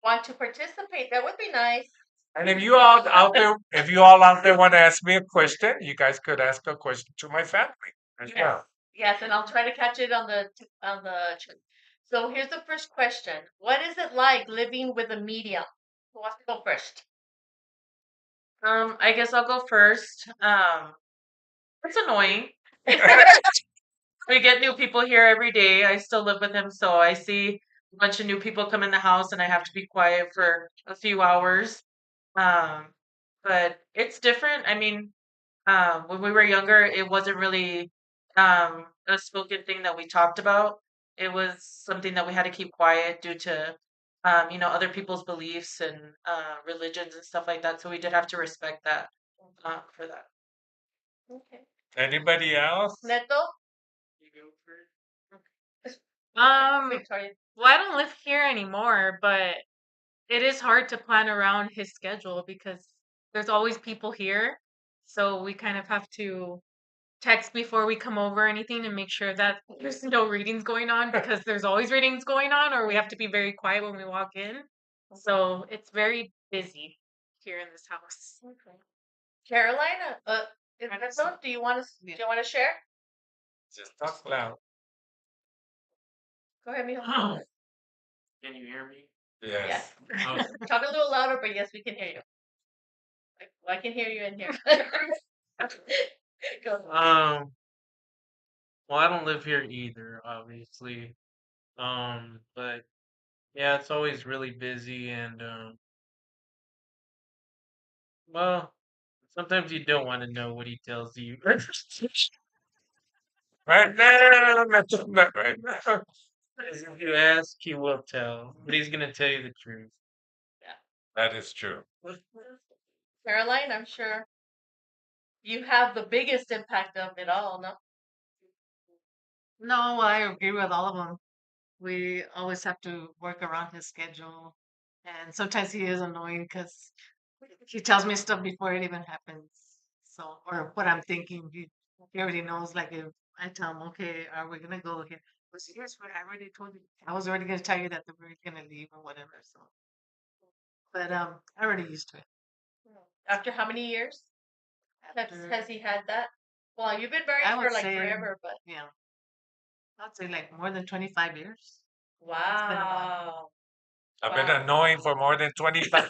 want to participate, that would be nice. And if you all out there want to ask me a question, you guys could ask a question to my family as well. Yes, and I'll try to catch it on the chat. So here's the first question. What is it like living with a medium? Who wants to go first? I guess I'll go first. It's annoying. We get new people here every day. I still live with him, so I see a bunch of new people come in the house and I have to be quiet for a few hours. But it's different. I mean, when we were younger, it wasn't really a spoken thing that we talked about. It was something that we had to keep quiet due to other people's beliefs and religions and stuff like that. So we did have to respect that for that. Okay. Anybody else? Neto? Victoria. Well, I don't live here anymore, but it is hard to plan around his schedule because there's always people here, so we kind of have to text before we come over or anything and make sure that there's no readings going on because there's always readings going on, or we have to be very quiet when we walk in. So it's very busy here in this house. Okay. Caroline, Anderson. Ernesto, do you want to share? Just talk loud. Go ahead, Mijo. Can you hear me? Yes. Talk a little louder, but yes, we can hear you. I can hear you in here. Go. Well, I don't live here either, obviously. But yeah, it's always really busy and well, sometimes you don't want to know what he tells you. Right now, right now. If you ask, he will tell, but he's gonna tell you the truth. That is true. Caroline, I'm sure you have the biggest impact of it all, no? No, I agree with all of them. We always have to work around his schedule, and sometimes he is annoying because he tells me stuff before it even happens. So, or what I'm thinking, he already knows. Like if I tell him, okay, are we gonna go here? But here's what I already told you. I was already gonna tell you that we're gonna leave or whatever. So, but I already used to it. After how many years After, has he had that? Well, you've been married I for would like say, forever, but yeah, I'd say like more than 25 years. been a while. wow. I've been Wow. annoying for more than 25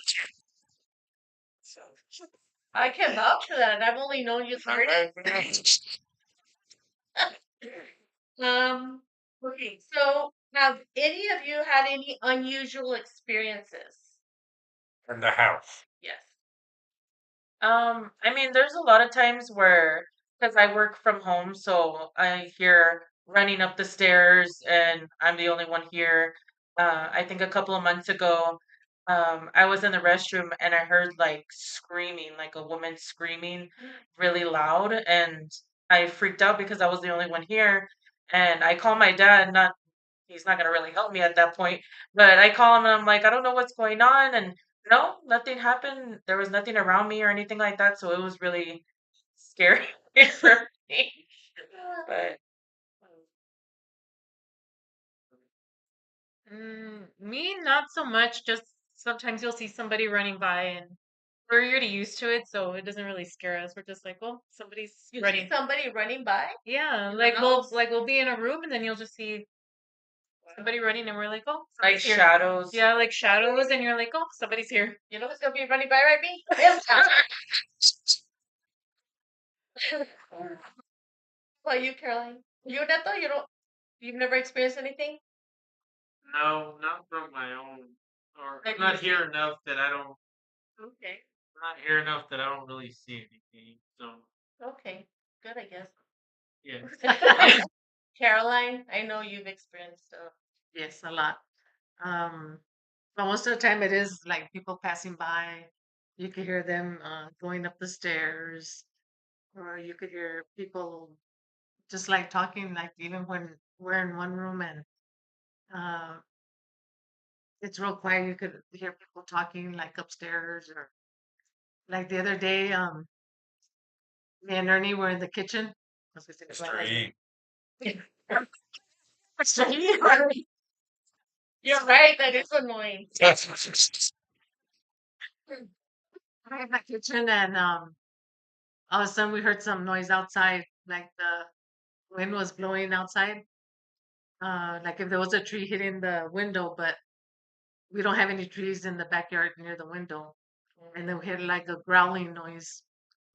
I can vouch for that, and I've only known you 30. years. Okay, so have any of you had any unusual experiences? In the house. Yes. I mean, there's a lot of times where, because I work from home, so I hear running up the stairs and I'm the only one here. I think a couple of months ago, I was in the restroom and I heard like screaming, like a woman screaming really loud, and I freaked out because I was the only one here. And I call my dad, not he's not gonna really help me at that point, but I call him and I'm like, I don't know what's going on, and no, nothing happened. There was nothing around me or anything like that, so it was really scary for me. But me, not so much. Just sometimes you'll see somebody running by, and we're already used to it, so it doesn't really scare us. We're just like, well, somebody's You see running. somebody running by? Yeah, in the like house? we'll be in a room, and then you'll just see somebody running, and we're like, oh, Like somebody's here. shadows. Yeah, like shadows, and you're like, oh, somebody's here. You know who's gonna be running by right me? Him. How about you, Caroline? You, Neto? You've never experienced anything? No, not from my own, or That I'm not you see. here enough that I don't. Okay. I'm not here enough that I don't really see anything. So Okay. Good, I guess. yeah. Caroline, I know you've experienced stuff. Yes, a lot. But most of the time it is like people passing by. You could hear them going up the stairs, or you could hear people just like talking, like even when we're in one room and uh, it's real quiet, you could hear people talking like upstairs, or like the other day, me and Ernie were in the kitchen. I was gonna say this Mr. right E. husband. You're right, that is annoying. We're in the kitchen, and all of a sudden we heard some noise outside, like the wind was blowing outside. Like if there was a tree hitting the window, but we don't have any trees in the backyard near the window. And then we heard like a growling noise,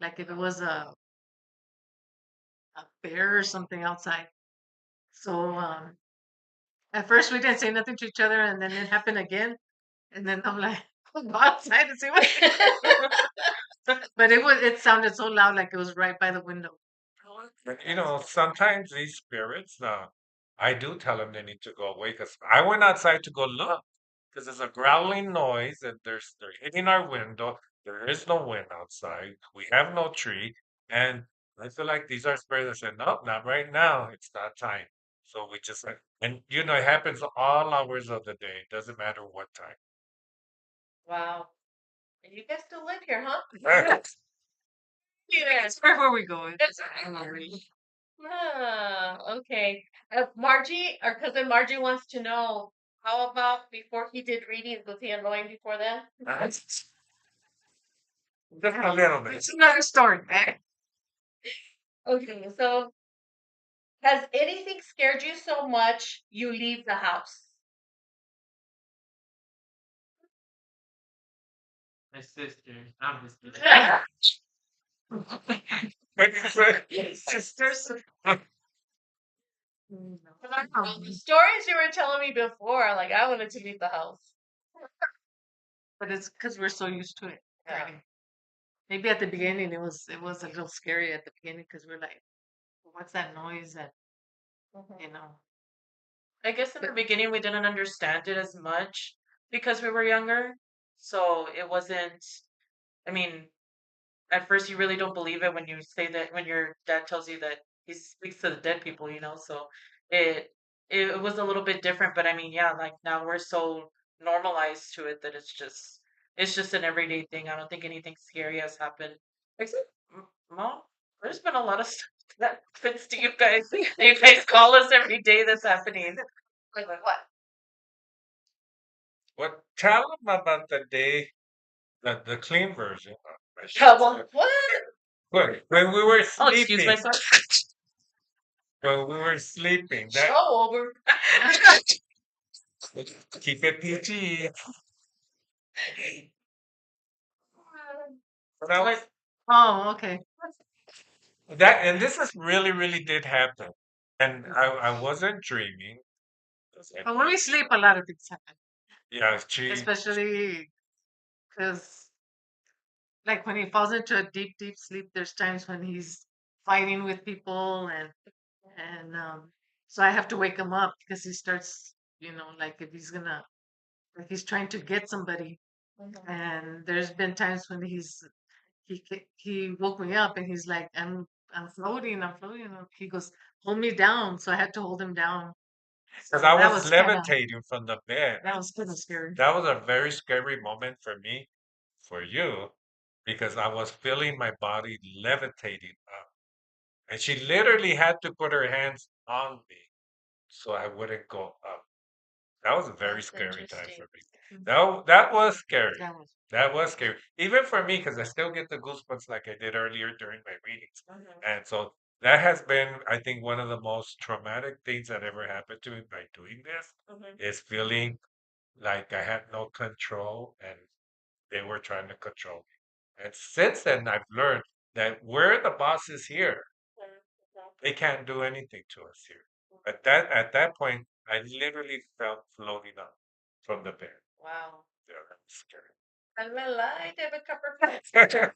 like if it was a bear or something outside. So at first we didn't say nothing to each other, and then it happened again. And then I'm like, "I'll go outside and see what." But it sounded so loud, like it was right by the window. But, sometimes these spirits, I do tell them they need to go away because I went outside to go look because there's a growling noise and they're hitting our window. There is no wind outside. We have no tree. And I feel like these are spirits that said, nope, not right now. It's not time. So we just, and it happens all hours of the day. It doesn't matter what time. Wow. You guys still live here, huh? Yes, where we going? Okay. Margie, our cousin Margie wants to know how about before he did readings, was he annoying before then? Just a little bit. It's another story. Okay, so has anything scared you so much you leave the house? My sister. I'm just kidding. What you say? Sisters. Well, the stories you were telling me before, like I wanted to leave the house. But it's because we're so used to it. Yeah. already. Maybe at the beginning it was a little scary at the beginning because we're like, what's that noise? That you know. I guess in the beginning we didn't understand it as much because we were younger. So it wasn't. I mean, at first you really don't believe it when you say that when your dad tells you that he speaks to the dead people, so it it was a little bit different, but I mean, yeah, like now we're so normalized to it that it's just an everyday thing. I don't think anything scary has happened. Except mom, there's been a lot of stuff that happens to you guys. You guys call us every day that's happening. Like what? What? Tell them about the day, the clean version. I should Trouble. say. What? When we were I'll excuse sleeping, myself. when we were sleeping, that Show over. keep it PG. That, What? Oh, okay. and this is really, really did happen, and I wasn't dreaming. But when we sleep, a lot of things happen, Yeah, she. especially because, like, when he falls into a deep, deep sleep, there's times when he's fighting with people, and so I have to wake him up because he starts, like if he's gonna, like he's trying to get somebody, and there's been times when he woke me up and he's like, I'm floating, I'm floating. And he goes, hold me down, so I had to hold him down. So Because I that was was kind of levitating from the bed. scary. That was a very scary moment for me, for you, because I was feeling my body levitating up. And she literally had to put her hands on me so I wouldn't go up. That was a very That's scary time interesting. for me. That was scary. That was That was scary. Even for me, because I still get the goosebumps like I did earlier during my readings. And so that has been, I think, one of the most traumatic things that ever happened to me by doing this is feeling like I had no control and they were trying to control me. And since then, I've learned that we're the bosses here. They can't do anything to us here. At that point, I literally felt floating up from the bed. Wow. Yeah, that was scary. David Copperfield.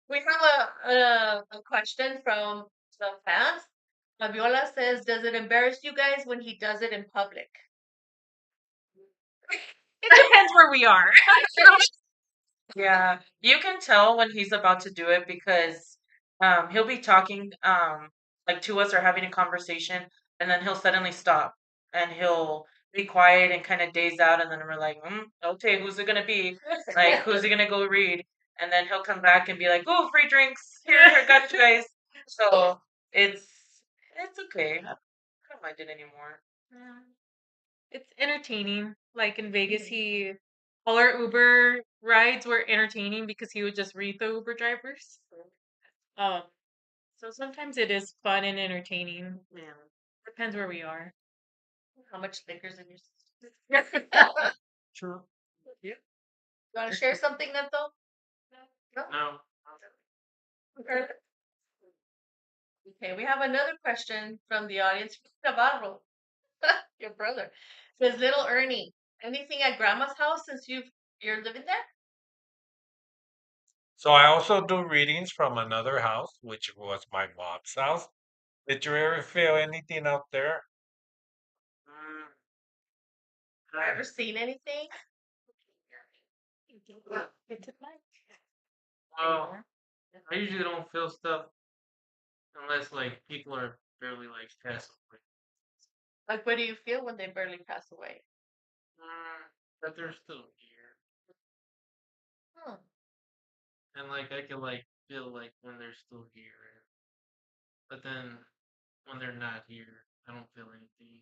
We have a question from the fans. Fabiola says, "Does it embarrass you guys when he does it in public?" It depends where we are. Yeah, you can tell when he's about to do it because he'll be talking like to us or having a conversation, and then he'll suddenly stop and he'll be quiet and kind of daze out, and then we're like, okay, who's it gonna be? Like, who's he gonna go read? And then he'll come back and be like, oh, free drinks here, I got you guys. So it's okay. I don't mind it anymore. Yeah. It's entertaining. Like in Vegas, all our Uber rides were entertaining because he would just read the Uber drivers. Um, so sometimes it is fun and entertaining. Yeah. Depends where we are. How much liquor's in your system? True. You want to share something, Neto? No. Okay, we have another question from the audience. Navarro, your brother, says, "Little Ernie, anything at Grandma's house since you're living there?" So I also do readings from another house, which was my mom's house. Did you ever feel anything out there? Mm, Ever seen anything? It's a mic. well, I usually don't feel stuff unless like people are barely like passing away. Like, what do you feel when they barely pass away? But they're still here. Hmm. and like I can like feel like when they're still here, but then when they're not here, I don't feel anything.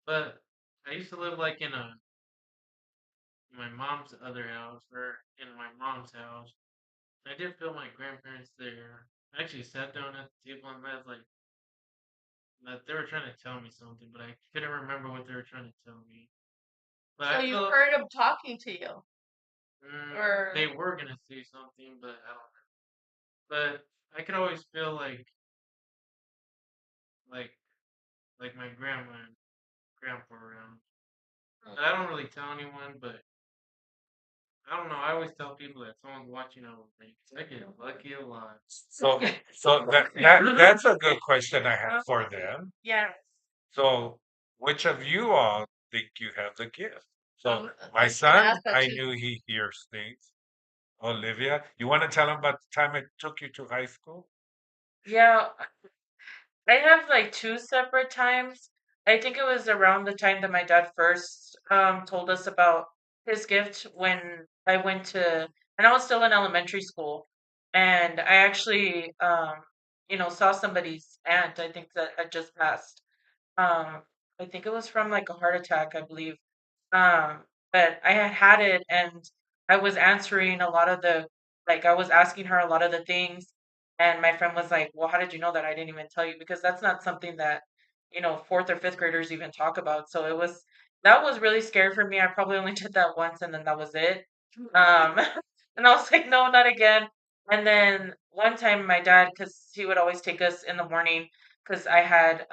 But I used to live like in my mom's other house or in my mom's house. I did feel my grandparents there. I actually sat down at the table and I was like that they were trying to tell me something, but I couldn't remember what they were trying to tell me. But So I you feel heard them talking to you, they or were gonna say something, but I don't know. But I could always feel like like my grandma and grandpa around. But I don't really tell anyone, but I don't know. I always tell people that someone's watching over me 'cause I get lucky a lot. So, that's a good question I have for them. yes. So, which of you all think you have the gift? So, I my was gonna son, ask that I too. knew he hears things. Olivia, you want to tell him about the time it took you to high school? Yeah, I have like two separate times. I think it was around the time that my dad first told us about his gift when I went to, and I was still in elementary school, and I actually saw somebody's aunt. I think that had just passed. I think it was from like a heart attack, I believe. But I had it, and I was answering a lot of I was asking her a lot of the things, and my friend was like, "Well, how did you know that? I didn't even tell you because that's not something that, fourth or fifth graders even talk about." So that was really scary for me. I probably only did that once, and then that was it. Um, and I was like, "No, not again." And then one time, my dad, because he would always take us in the morning, because I had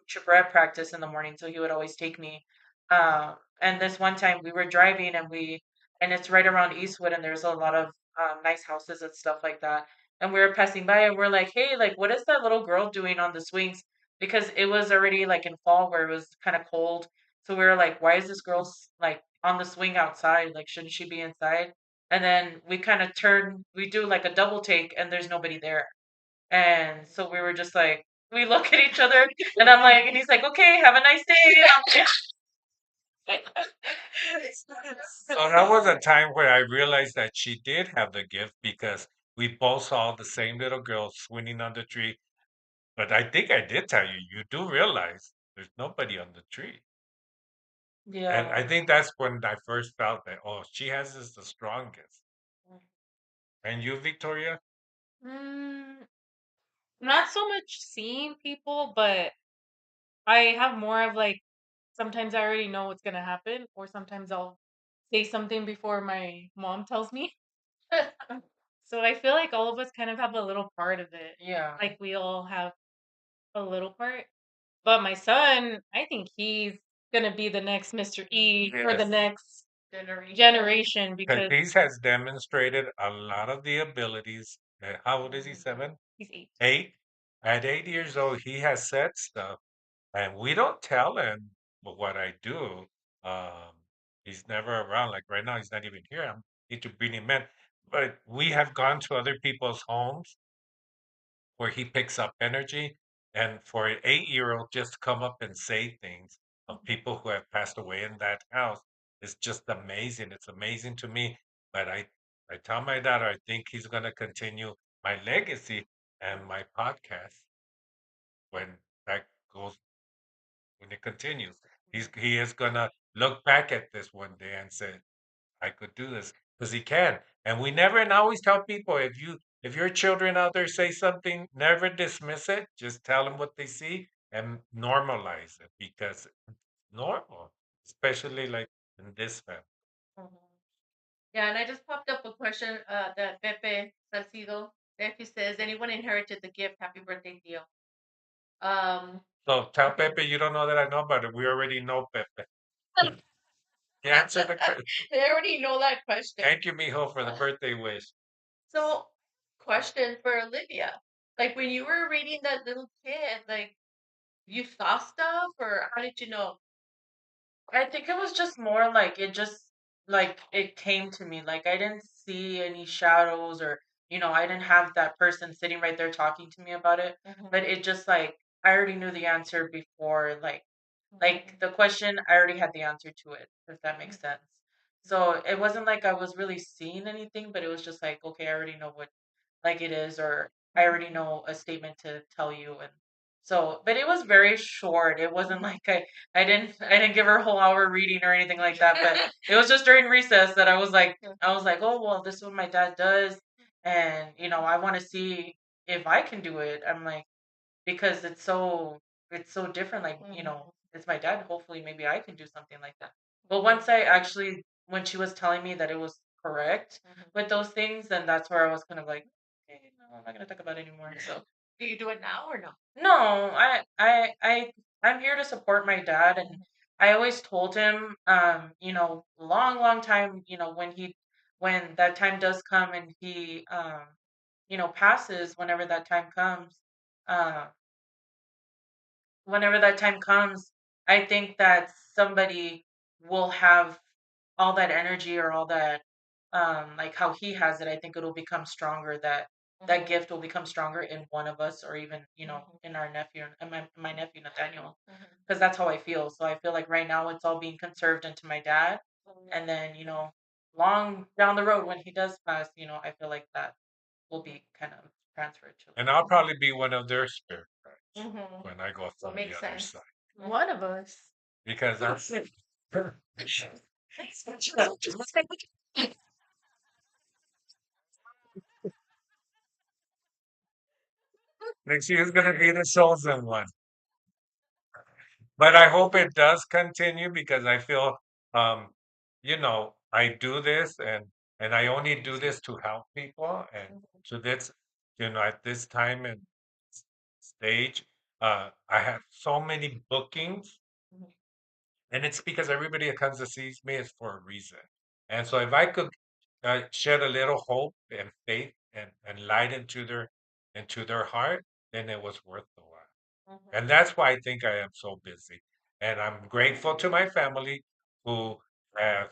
Chibret practice in the morning, so he would always take me. And this one time we were driving and it's right around Eastwood, and there's a lot of nice houses and stuff like that. And we were passing by, and we're like, "Hey, like, what is that little girl doing on the swings?" Because it was already like in fall where it was kind of cold. So we were like, "Why is this girl like on the swing outside? Like, shouldn't she be inside?" And then we kind of we do like a double take, and there's nobody there. And so we were just like, we look at each other, and I'm like, and he's like, "Okay, have a nice day." And I'm like, So that was a time where I realized that she did have the gift because we both saw the same little girl swinging on the tree. But I think I did tell you, you do realize there's nobody on the tree. And I yeah. think that's when I first felt that, oh, she has this the strongest. And you, Victoria? Mm, not so much seeing people, but I have more of like sometimes I already know what's gonna happen, or sometimes I'll say something before my mom tells me. So I feel like all of us kind of have a little part of it. Yeah. Like we all have a little part. But my son, I think he's gonna be the next Mr. E for the Yes. next Generation. generation Because because he has demonstrated a lot of the abilities. How old is he? 7? he's 8. 8? At 8 years old, he has said stuff. And we don't tell him what I do. Um, he's never around. Like right now, he's not even here. I need to bring him in. But we have gone to other people's homes where he picks up energy. And for an 8-year-old just to come up and say things of people who have passed away in that house is just amazing. It's amazing to me. But I tell my daughter, I think he's going to continue my legacy and my podcast when that goes when it continues. He is gonna look back at this one day and say, I could do this because he can. And we never and I always tell people if your children out there say something, never dismiss it. Just tell them what they see and normalize it because it's normal, especially like in this family. Mhm. Yeah, and I just popped up a question that Pepe Salcido, Pepe says, anyone inherited the gift? Happy birthday, Theo. Um, So tell okay. Pepe you don't know that I know about it. We already know Pepe. He answered the question. They already know that question. Thank you, Mijo, for the birthday wish. So, question for Olivia. Like when you were reading that little kid, like you saw stuff or how did you know? I think it was just more like it came to me. Like I didn't see any shadows or I didn't have that person sitting right there talking to me about it. But it just like I already knew the answer before like the question I already had the answer to it, if that makes sense. So it wasn't like I was really seeing anything, but it was just like, okay, I already know what like it is, or I already know a statement to tell you. And so, but it was very short. It wasn't like I didn't give her a whole hour reading or anything like that. But it was just during recess that I was like, oh well, this is what my dad does, and I want to see if I can do it. I'm like, because it's so different. Like, it's my dad. Hopefully, maybe I can do something like that. But once I actually, when she was telling me that it was correct with those things, then that's where I was kind of like, okay, no, I'm not gonna talk about it anymore. So Do you do it now or no? no, I'm here to support my dad, and I always told him, long, long time, when that time does come and he, passes, uh, whenever that time comes, I think that somebody will have all that energy or all that, like how he has it. I think it'll become stronger. That gift will become stronger in one of us, or even in our nephew and my nephew Nathaniel, because that's how I feel. So I feel like right now it's all being conserved into my dad, and then long down the road when he does pass, I feel like that will be kind of transferred to. And I'll probably be one of their spirit guides Mm-hmm. when I go from the Makes other sense. side. One of us. Because I'm next year's gonna be the chosen one. But I hope it does continue because I feel I do this and I only do this to help people and to this, at this time and stage, I have so many bookings. And it's because everybody that comes to see me is for a reason. And so if I could shed a little hope and faith and light into their heart, then it was worth the while. And that's why I think I am so busy. And I'm grateful to my family who have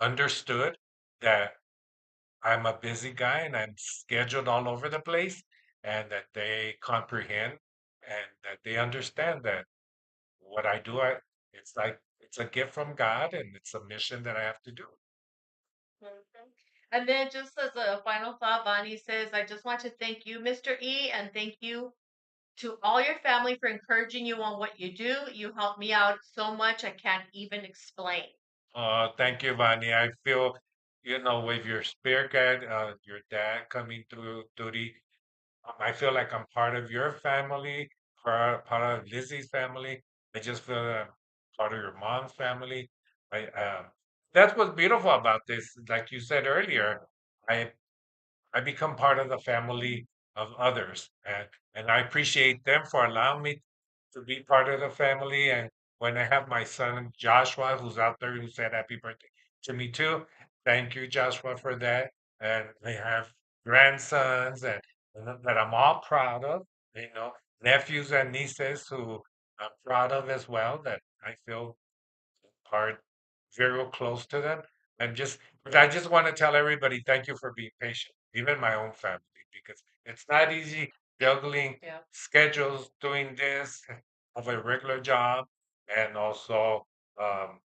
understood that I'm a busy guy and I'm scheduled all over the place, and that they comprehend and that they understand that what I do, it's like it's a gift from God and it's a mission that I have to do. Mhm. And then, just as a final thought, Bonnie says, I just want to thank you, Mr. E, and thank you to all your family for encouraging you on what you do. You help me out so much, I can't even explain. Thank you, Vani. I feel, with your spirit guide, your dad coming through duty, I feel like I'm part of your family, part of Lizzie's family. I just feel that I'm part of your mom's family. That's what's beautiful about this. Like you said earlier, I I become part of the family of others, and I appreciate them for allowing me to be part of the family. And when I have my son Joshua, who's out there, who said happy birthday to me too, thank you, Joshua, for that. And I have grandsons and that I'm all proud of, nephews and nieces who I'm proud of as well. That I feel part very close to them. But I just want to tell everybody thank you for being patient, even my own family, because it's not easy juggling Yeah. schedules, doing this of a regular job, and also um,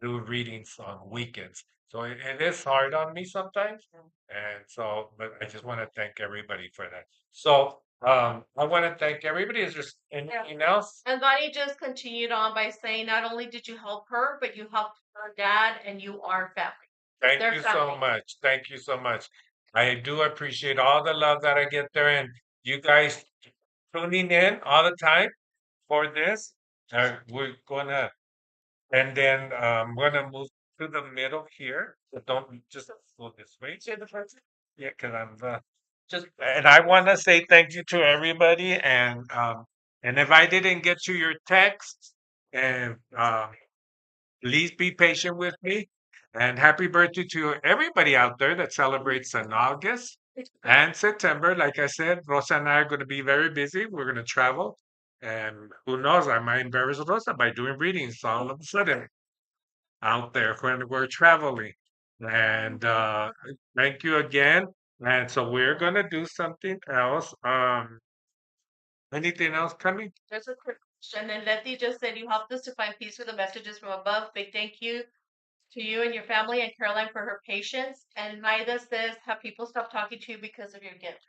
do readings on weekends. So it is hard on me sometimes. And so, but I just want to thank everybody for that. So I want to thank everybody. Is there anything else? And Bonnie just continued on by saying, not only did you help her, but you helped her dad, and you are family. Thank They're you so family. much. Thank you so much. I do appreciate all the love that I get there and you guys tuning in all the time for this. We're gonna, and then I'm gonna move to the middle here. So don't just go this way. Say the first. Yeah, because I'm just, and I want to say thank you to everybody. And if I didn't get to your text, and please be patient with me. And happy birthday to everybody out there that celebrates in August and September. Like I said, Rosa and I are going to be very busy. We're going to travel. And who knows, I might embarrass Rosa by doing readings all of a sudden out there when we're traveling. And thank you again. And so we're going to do something else. Anything else coming? There's a And then Letty just said you helped us to find peace with the messages from above. Big thank you to you and your family and Caroline for her patience. And Maida says, have people stopped talking to you because of your gift?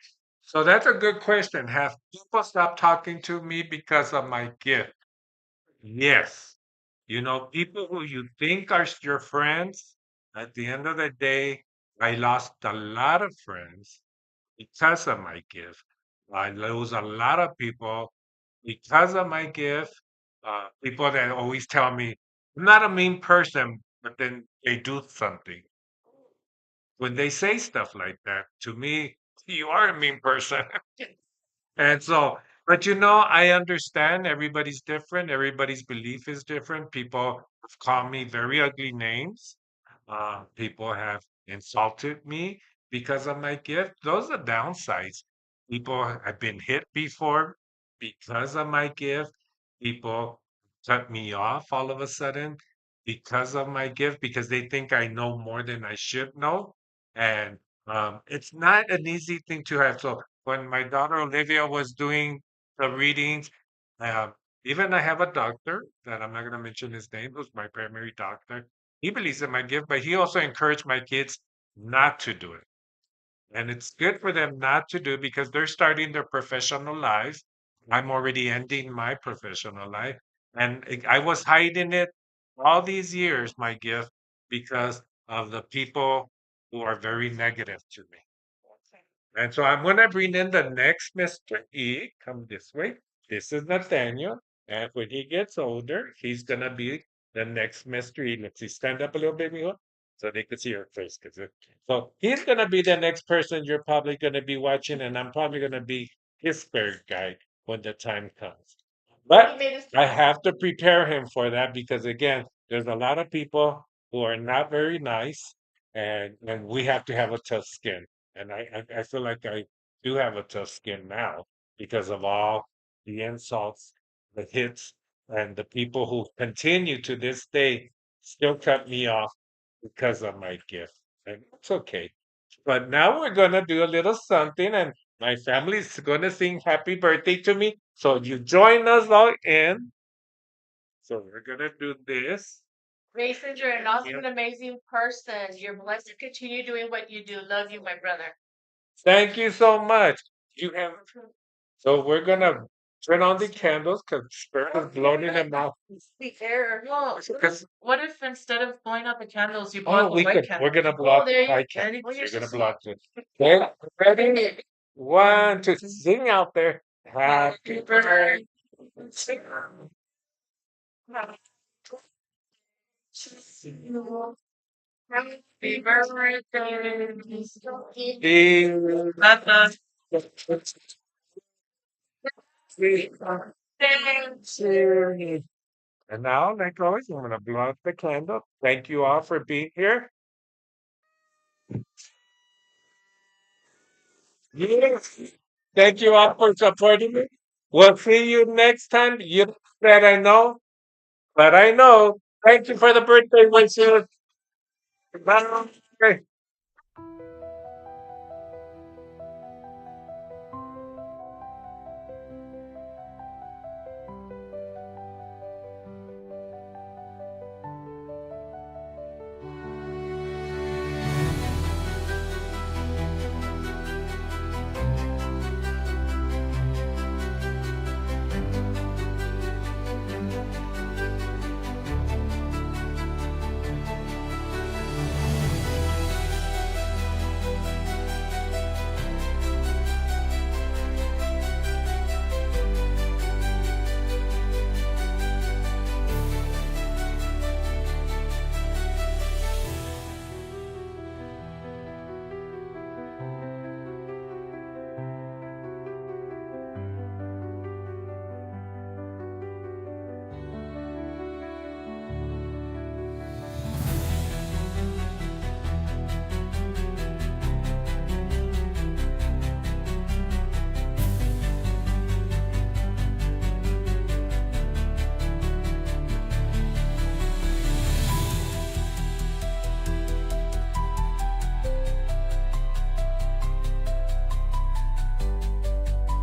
So that's a good question. Have people stopped talking to me because of my gift? Yes. You know, people who you think are your friends, at the end of the day, I lost a lot of friends because of my gift. I lose a lot of people because of my gift. People that always tell me, I'm not a mean person, but then they do something. When they say stuff like that, to me, you are a mean person. And so, but you know, I understand everybody's different. Everybody's belief is different. People have called me very ugly names. People have insulted me because of my gift. Those are downsides. People have been hit before because of my gift. People cut me off all of a sudden because of my gift because they think I know more than I should know. And it's not an easy thing to have. So when my daughter Olivia was doing the readings, um, even I have a doctor that I'm not going to mention his name, who's my primary doctor. He believes in my gift, but he also encouraged my kids not to do it. And it's good for them not to do because they're starting their professional lives. I'm already ending my professional life. And I was hiding it all these years, my gift, because of the people who are very negative to me. And so I'm going to bring in the next Mr. E. Come this way. This is Nathaniel. And when he gets older, he's going to be the next Mr. E. Let's see, stand up a little bit, Mijo, so they can see your face. So he's going to be the next person you're probably going to be watching, and I'm probably going to be his third guy when the time comes. He But made us I have to prepare him for that because, again, there's a lot of people who are not very nice, and we have to have a tough skin. And I feel like I do have a tough skin now because of all the insults, the hits, and the people who continue to this day still cut me off because of my gift. And it's okay. But now we're gonna do a little something, and my family's gonna sing happy birthday to me. So you join us all in. So we're gonna do this. Mason, you're an awesome Yeah. and amazing person. You're blessed to continue doing what you do. Love you, my brother. Thank you so much. You have so we're gonna turn on the candles because Spirit is blowing in them out. The air. Well, Because what if instead of blowing out the candles, you blow out oh, the we white could. candle? We're gonna Oh, block. there you I go. can. Well, you're We're so gonna sweet. block it. Okay, ready? 1, 2, sing out there. Happy birthday. Happy birthday. That's us. And now, like always, I'm gonna blow out the candle. Thank you all for being here. Yes. Thank you all for supporting me. We'll see you next time. You said I know, but I know. Thank you for the birthday wishes. Bye.